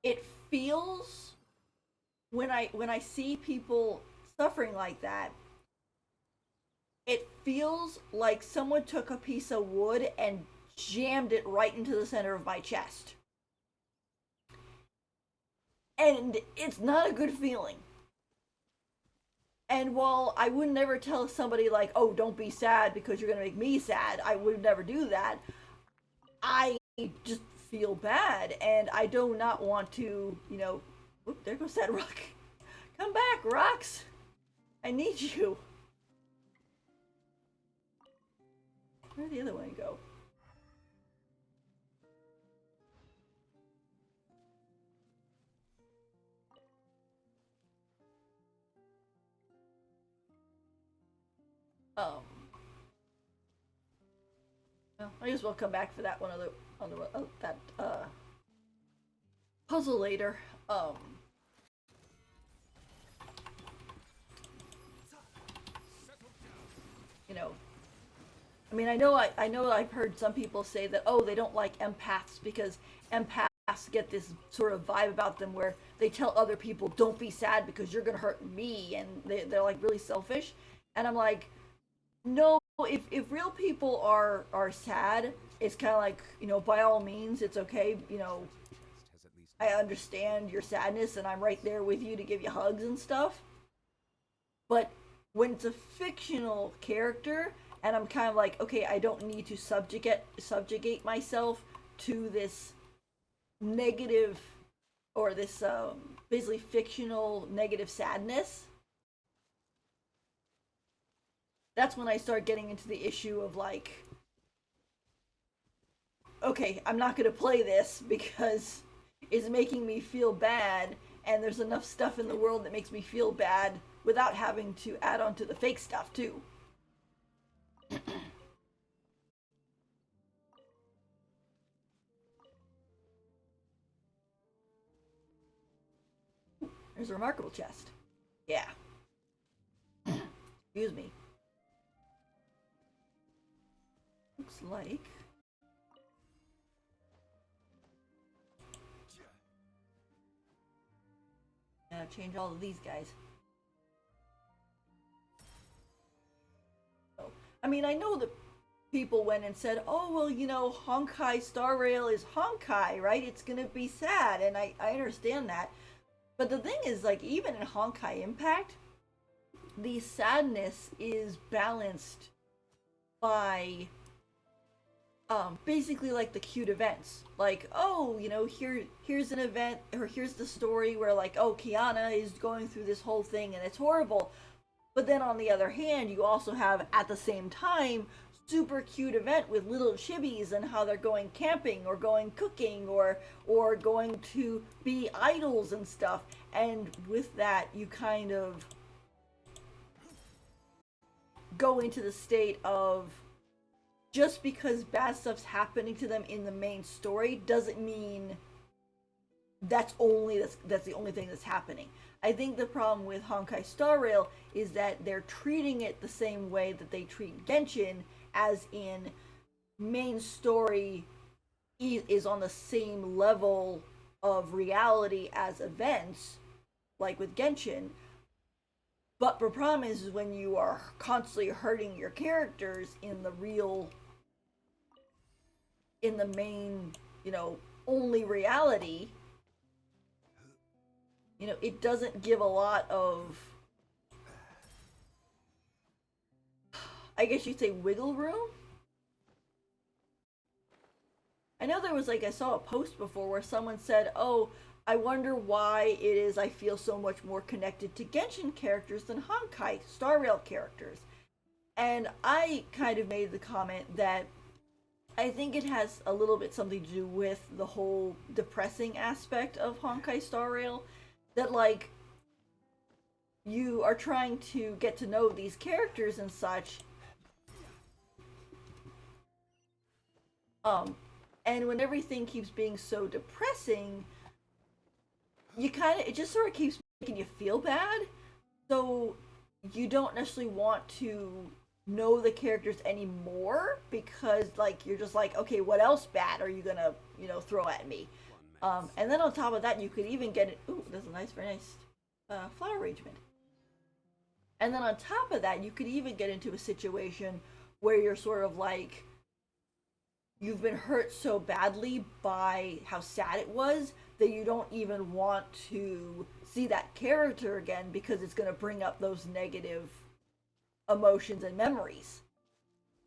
It feels when I see people suffering like that, it feels like someone took a piece of wood and jammed it right into the center of my chest. And it's not a good feeling. And while I would never tell somebody like, oh, don't be sad because you're going to make me sad, I would never do that. I just feel bad, and I do not want to, you know, whoop, there goes that rock. Come back, rocks. I need you. Where'd the other one go? Well, I guess we'll come back for that one other on the that puzzle later. You know, I mean, I know I've heard some people say that, oh, they don't like empaths because empaths get this sort of vibe about them where they tell other people, don't be sad because you're gonna hurt me, and they're like really selfish. And I'm like, no, if real people are sad, it's kind of like, you know, by all means, it's okay. You know, I understand your sadness, and I'm right there with you to give you hugs and stuff. But when it's a fictional character, and I'm kind of like, okay, I don't need to subjugate myself to this negative, or this basically fictional negative sadness. That's when I start getting into the issue of like, okay, I'm not gonna play this because it's making me feel bad, and there's enough stuff in the world that makes me feel bad without having to add on to the fake stuff too. There's a remarkable chest. Yeah. Excuse me. Looks like change all of these guys. So, I mean, I know that people went and said, oh, well, you know, Honkai Star Rail is Honkai, right? It's gonna be sad, and I understand that. But the thing is, like, even in Honkai Impact, the sadness is balanced by basically like the cute events, like, oh, you know, here's an event, or here's the story where like, oh, Kiana is going through this whole thing and it's horrible. But then on the other hand, you also have at the same time super cute event with little chibis and how they're going camping or going cooking or going to be idols and stuff. And with that, you kind of go into the state of, just because bad stuff's happening to them in the main story doesn't mean that's the only thing that's happening. I think the problem with Honkai Star Rail is that they're treating it the same way that they treat Genshin, as in main story is on the same level of reality as events, like with Genshin. But the problem is when you are constantly hurting your characters in the main, you know, only reality, you know, it doesn't give a lot of, I guess you'd say, wiggle room. I know there was like, I saw a post before where someone said, oh, I wonder why it is I feel so much more connected to Genshin characters than Honkai Star Rail characters. And I kind of made the comment that I think it has a little bit something to do with the whole depressing aspect of Honkai Star Rail. That, like, you are trying to get to know these characters and such. And when everything keeps being so depressing, it just sort of keeps making you feel bad. So you don't necessarily want to know the characters anymore, because like you're just like, okay, what else bad are you gonna, you know, throw at me? And then on top of that, you could even get it. Ooh, that's a very nice flower arrangement. And then on top of that, you could even get into a situation where you're sort of like, you've been hurt so badly by how sad it was that you don't even want to see that character again because it's going to bring up those negative emotions and memories,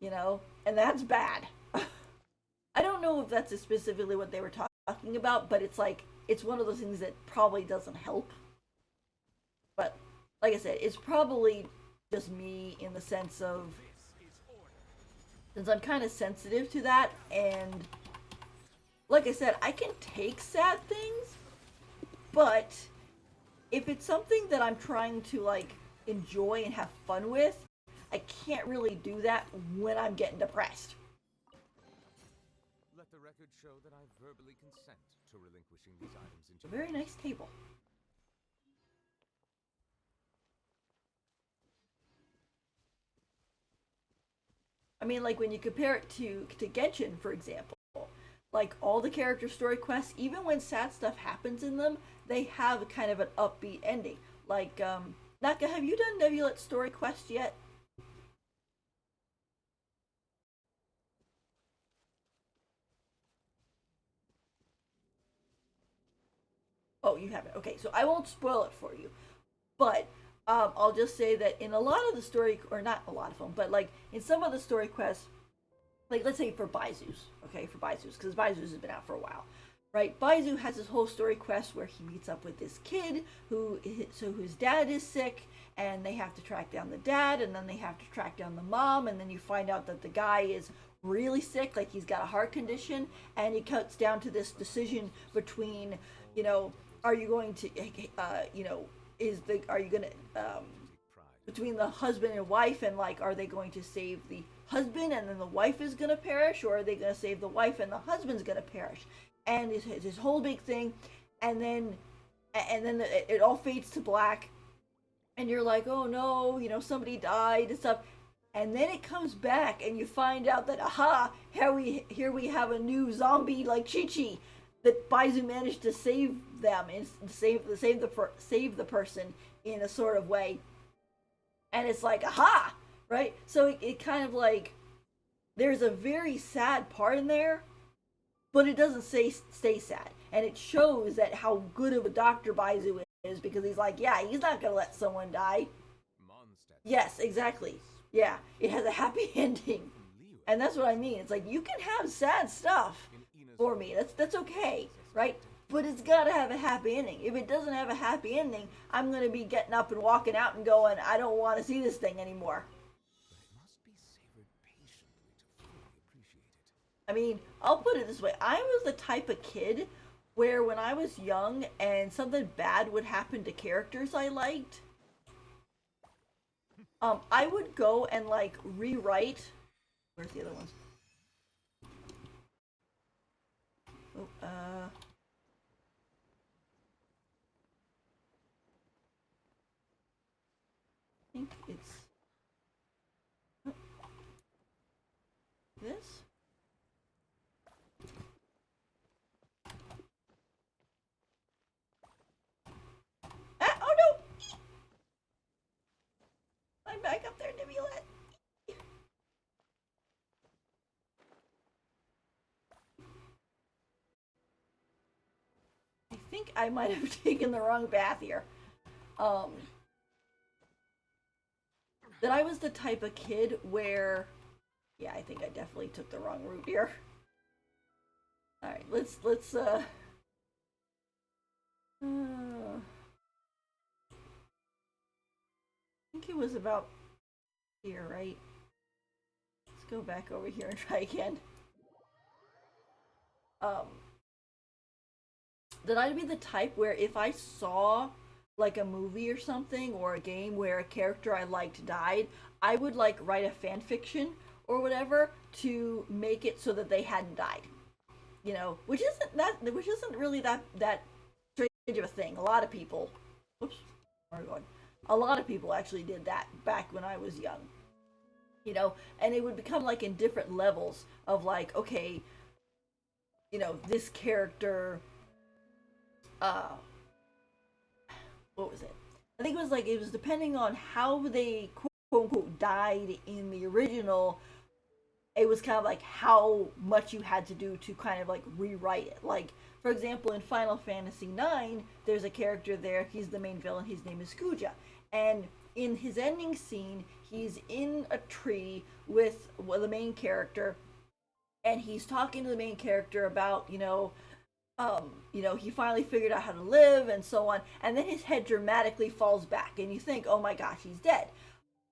you know? And that's bad. I don't know if that's specifically what they were talking about, but it's like, it's one of those things that probably doesn't help. But like I said, it's probably just me in the sense of, since I'm kind of sensitive to that, and like I said, I can take sad things, but if it's something that I'm trying to like enjoy and have fun with, I can't really do that when I'm getting depressed. Let the record show that I verbally consent to relinquishing these items into A very nice table. I mean, like when you compare it to Genshin, for example, like all the character story quests, even when sad stuff happens in them, they have kind of an upbeat ending. Like, Naka, have you done Nebulet's story quest yet? Oh, you haven't. Okay, so I won't spoil it for you. But I'll just say that in a lot of the story, or not a lot of them, but like in some of the story quests, like let's say for Baizu's, okay, for Baizu's, because Baizu's has been out for a while, right? Baizu has this whole story quest where he meets up with this kid so whose dad is sick, and they have to track down the dad, and then they have to track down the mom, and then you find out that the guy is really sick, like he's got a heart condition, and it cuts down to this decision between, you know, are you going to, you know, are you gonna between the husband and wife, and like, are they going to save the husband and then the wife is gonna perish, or are they gonna save the wife and the husband's gonna perish? And it's this whole big thing, and then it all fades to black, and you're like, oh no, you know, somebody died and stuff, and then it comes back, and you find out that aha, here we have a new zombie like Chi-Chi, that Baizu managed to save them and save the person in a sort of way, and it's like aha, right? So it kind of like, there's a very sad part in there, but it doesn't stay sad, and it shows that how good of a doctor Baizu is, because he's like, yeah, he's not gonna let someone die. Yes, exactly. Yeah, it has a happy ending, and that's what I mean. It's like, you can have sad stuff for me. That's okay, right? But it's gotta have a happy ending. If it doesn't have a happy ending, I'm gonna be getting up and walking out and going, I don't want to see this thing anymore. But it must be savored patiently to fully appreciate it. I mean, I'll put it this way. I was the type of kid where when I was young and something bad would happen to characters I liked, I would go and like rewrite. Where's the other ones? Oh, I think it's this. Ah, oh no! I'm back up there, Nimulet. I think I might have taken the wrong path here. Um, that I was the type of kid where, yeah, I think I definitely took the wrong route here. All right, let's I think it was about here, right? Let's go back over here and try again. Um, that I'd be the type where if I saw like a movie or something or a game where a character I liked died, I would like write a fan fiction or whatever to make it so that they hadn't died. You know, which isn't really that strange of a thing. A lot of people, oops, where am I going? A lot of people actually did that back when I was young. You know, and it would become like in different levels of like, okay, you know, this character, uh, what was it? I think it was depending on how they quote unquote died in the original. It was kind of like how much you had to do to kind of like rewrite it. Like, for example, in Final Fantasy IX, there's a character there. He's the main villain. His name is Kuja, and in his ending scene, he's in a tree with the main character, and he's talking to the main character about he finally figured out how to live and so on, and then his head dramatically falls back, and you think, oh my gosh, he's dead.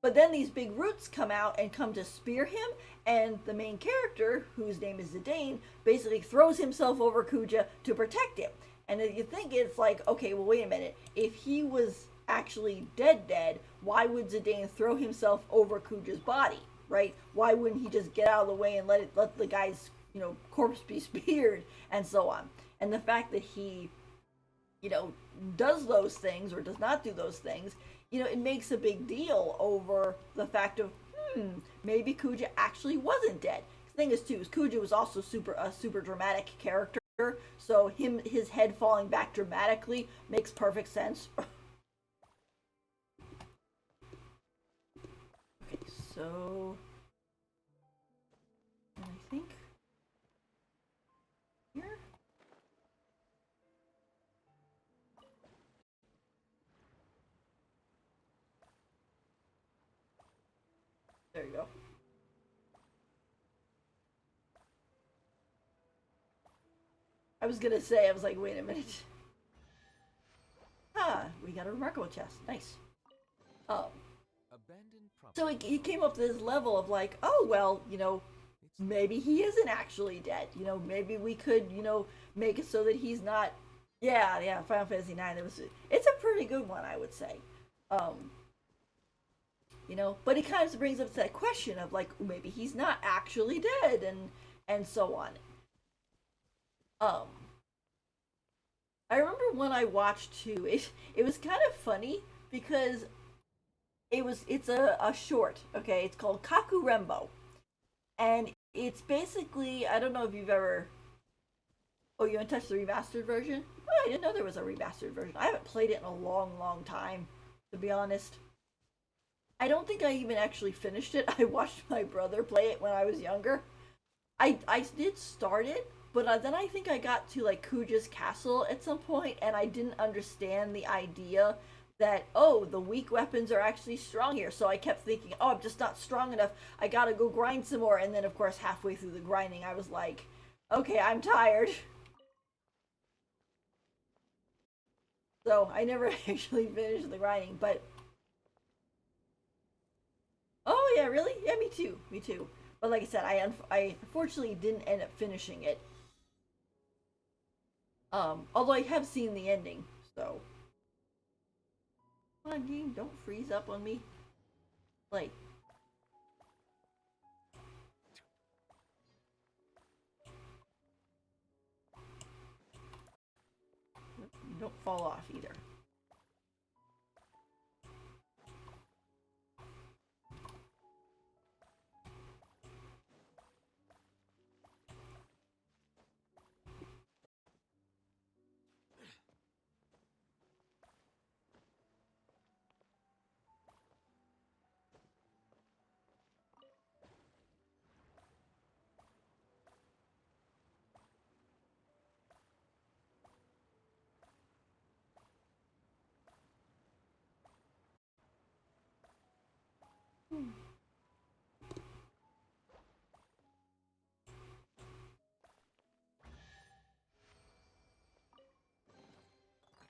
But then these big roots come out and come to spear him, and the main character, whose name is Zidane, basically throws himself over Kuja to protect him. And you think it's like, okay, well, wait a minute. If he was actually dead, why would Zidane throw himself over Kuja's body, right? Why wouldn't he just get out of the way and let the guy's corpse be speared and so on? And the fact that he does those things or does not do those things, it makes a big deal over the fact of, maybe Kuja actually wasn't dead. The thing is, too, is Kuja was also a super dramatic character, so his head falling back dramatically makes perfect sense. Okay, so, and I think here. There you go. I was gonna say, I was like, wait a minute. Ah, we got a remarkable chest. Nice. So he came up to this level of like, oh, well, maybe he isn't actually dead. Maybe we could, make it so that he's not. Yeah, Final Fantasy IX. It's a pretty good one, I would say. But it kind of brings up that question of like, maybe he's not actually dead, and so on. I remember when I watched too, it was kind of funny because it's a short, okay? It's called Kaku Rembo. And it's basically, I don't know if you've ever. Oh, you haven't touched the remastered version? Oh, I didn't know there was a remastered version. I haven't played it in a long time, to be honest. I don't think I even actually finished it. I watched my brother play it when I was younger. I did start it, but then I think I got to like Kuja's castle at some point, and I didn't understand the idea that, oh, the weak weapons are actually strong here. So I kept thinking, oh, I'm just not strong enough. I gotta go grind some more. And then, of course, halfway through the grinding, I was like, okay, I'm tired. So I never actually finished the grinding, but. Oh yeah, really? Yeah, me too. Me too. But like I said, I unfortunately didn't end up finishing it. Although I have seen the ending, so. Come on, game, don't freeze up on me. Like. Don't fall off either.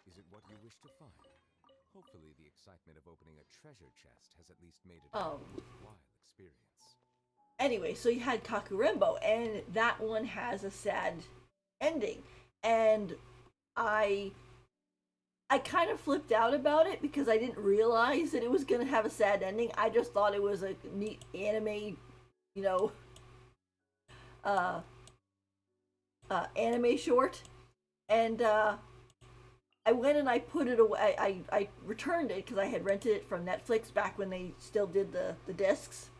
Is it what you wish to find? Hopefully the excitement of opening a treasure chest has at least made it a worthwhile experience. Anyway, so you had Kakurembo, and that one has a sad ending. And I kind of flipped out about it because I didn't realize that it was gonna have a sad ending. I just thought it was a neat anime, you know, uh, anime short, and I went and I put it away. I returned it because I had rented it from Netflix back when they still did the discs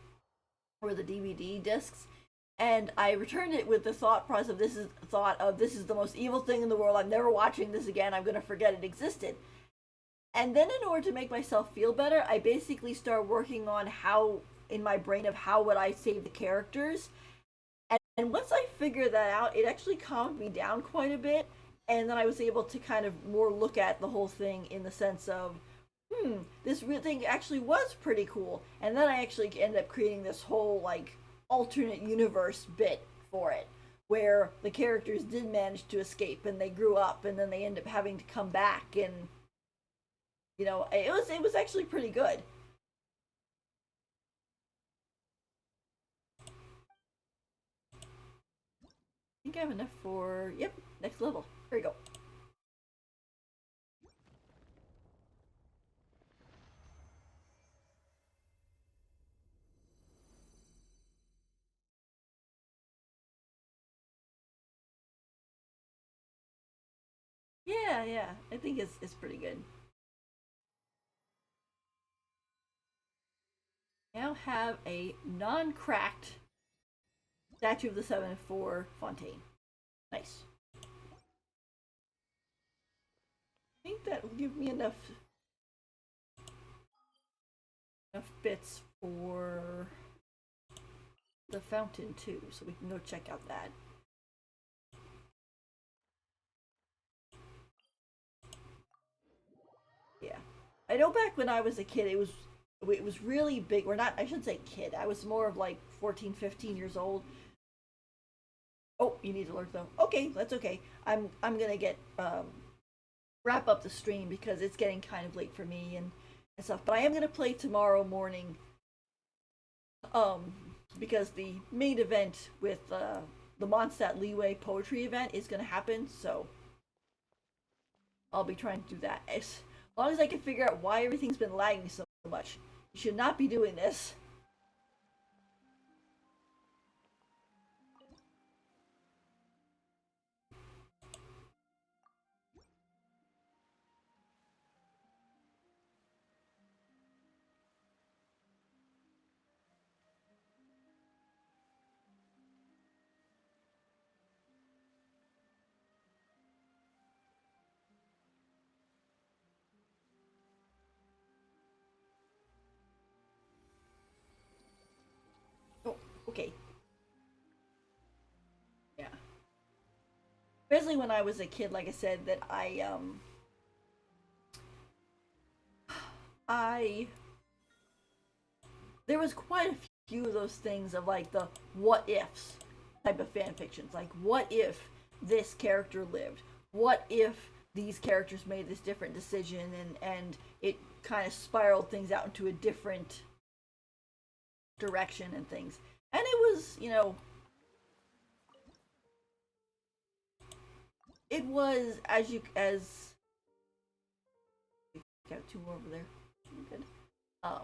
or the DVD discs, and I returned it with the thought process of this is the most evil thing in the world. I'm never watching this again. I'm gonna forget it existed. And then in order to make myself feel better, I basically start working on how in my brain of how would I save the characters. And once I figured that out, it actually calmed me down quite a bit. And then I was able to kind of more look at the whole thing in the sense of, this real thing actually was pretty cool. And then I actually ended up creating this whole like alternate universe bit for it, where the characters did manage to escape and they grew up and then they end up having to come back, and it was actually pretty good. I think I have enough for next level. Here we go. Yeah, I think it's pretty good. Now have a non-cracked statue of the Seven for Fontaine. Nice. I think that will give me enough bits for the fountain too, so we can go check out that. Yeah, I know back when I was a kid, it was really big. We're not. I shouldn't say kid. I was more of like 14, 15 years old. Oh, you need to alert though. Okay, that's okay. I'm gonna get wrap up the stream because it's getting kind of late for me and stuff. But I am gonna play tomorrow morning. Um, because the main event with the Mondstadt Leeway poetry event is gonna happen. So I'll be trying to do that as long as I can figure out why everything's been lagging so much. You should not be doing this. Oh, okay. Yeah. Especially when I was a kid, like I said, that I there was quite a few of those things of like the what ifs type of fan fictions. Like, what if this character lived? What if these characters made this different decision, and it kind of spiraled things out into a different direction and things. And it was, it was as got two more over there. Good. Um,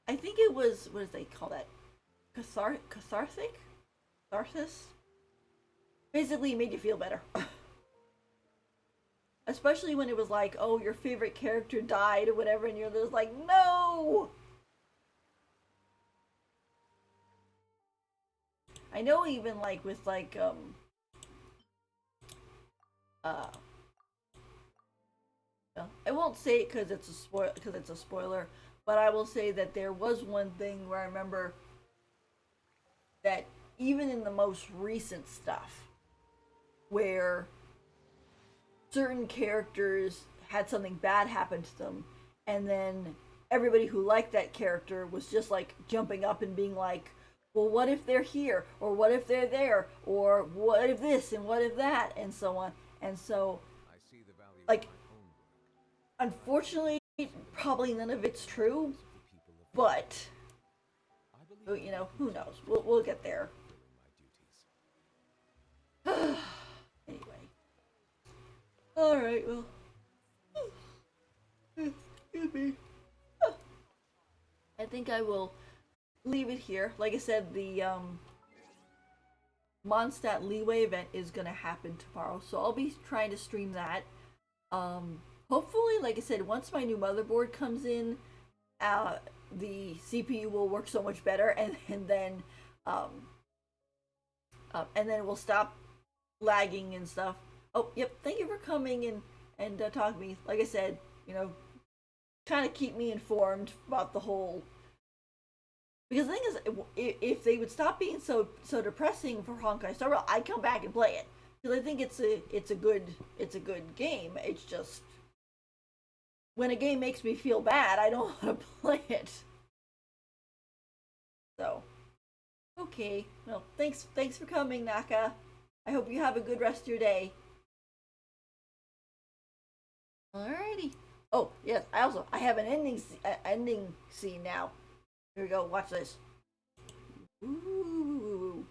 I think it was, what do they call that? Cathartic? Catharsis? Basically, it made you feel better. Especially when it was like, oh, your favorite character died or whatever, and you're just like, no! I know even like with like, I won't say it because it's a spoiler, but I will say that there was one thing where I remember that even in the most recent stuff, where certain characters had something bad happen to them, and then everybody who liked that character was just like jumping up and being like, well, what if they're here, or what if they're there, or what if this and what if that, and so on. And so, I see the value like, of my own work. unfortunately, probably none of it's true, The people of but I believe who knows? We'll get there. fulfilling my duties. Anyway, all right. Well, excuse me. I think I will leave it here. Like I said, the Mondstadt Leeway event is gonna happen tomorrow, so I'll be trying to stream that. Hopefully, like I said, once my new motherboard comes in, the CPU will work so much better, and then it will stop lagging and stuff. Oh, yep. Thank you for coming and talk to me. Like I said, kind of keep me informed about the whole. Because the thing is, if they would stop being so depressing for Honkai Star Rail, I'd come back and play it because I think it's a good game. It's just when a game makes me feel bad, I don't want to play it. So, okay. Well, thanks for coming, Naka. I hope you have a good rest of your day. Alrighty. Oh yes, I have an ending scene now. Here we go. Watch this. Ooh.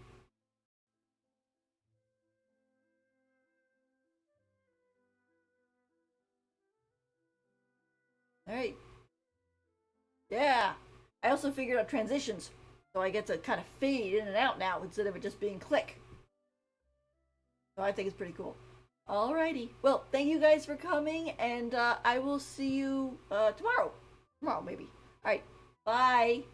All right. Yeah. I also figured out transitions, so I get to kind of fade in and out now instead of it just being click. So I think it's pretty cool. Alrighty. Well, thank you guys for coming, and I will see you tomorrow. Tomorrow, maybe. Alright. Bye.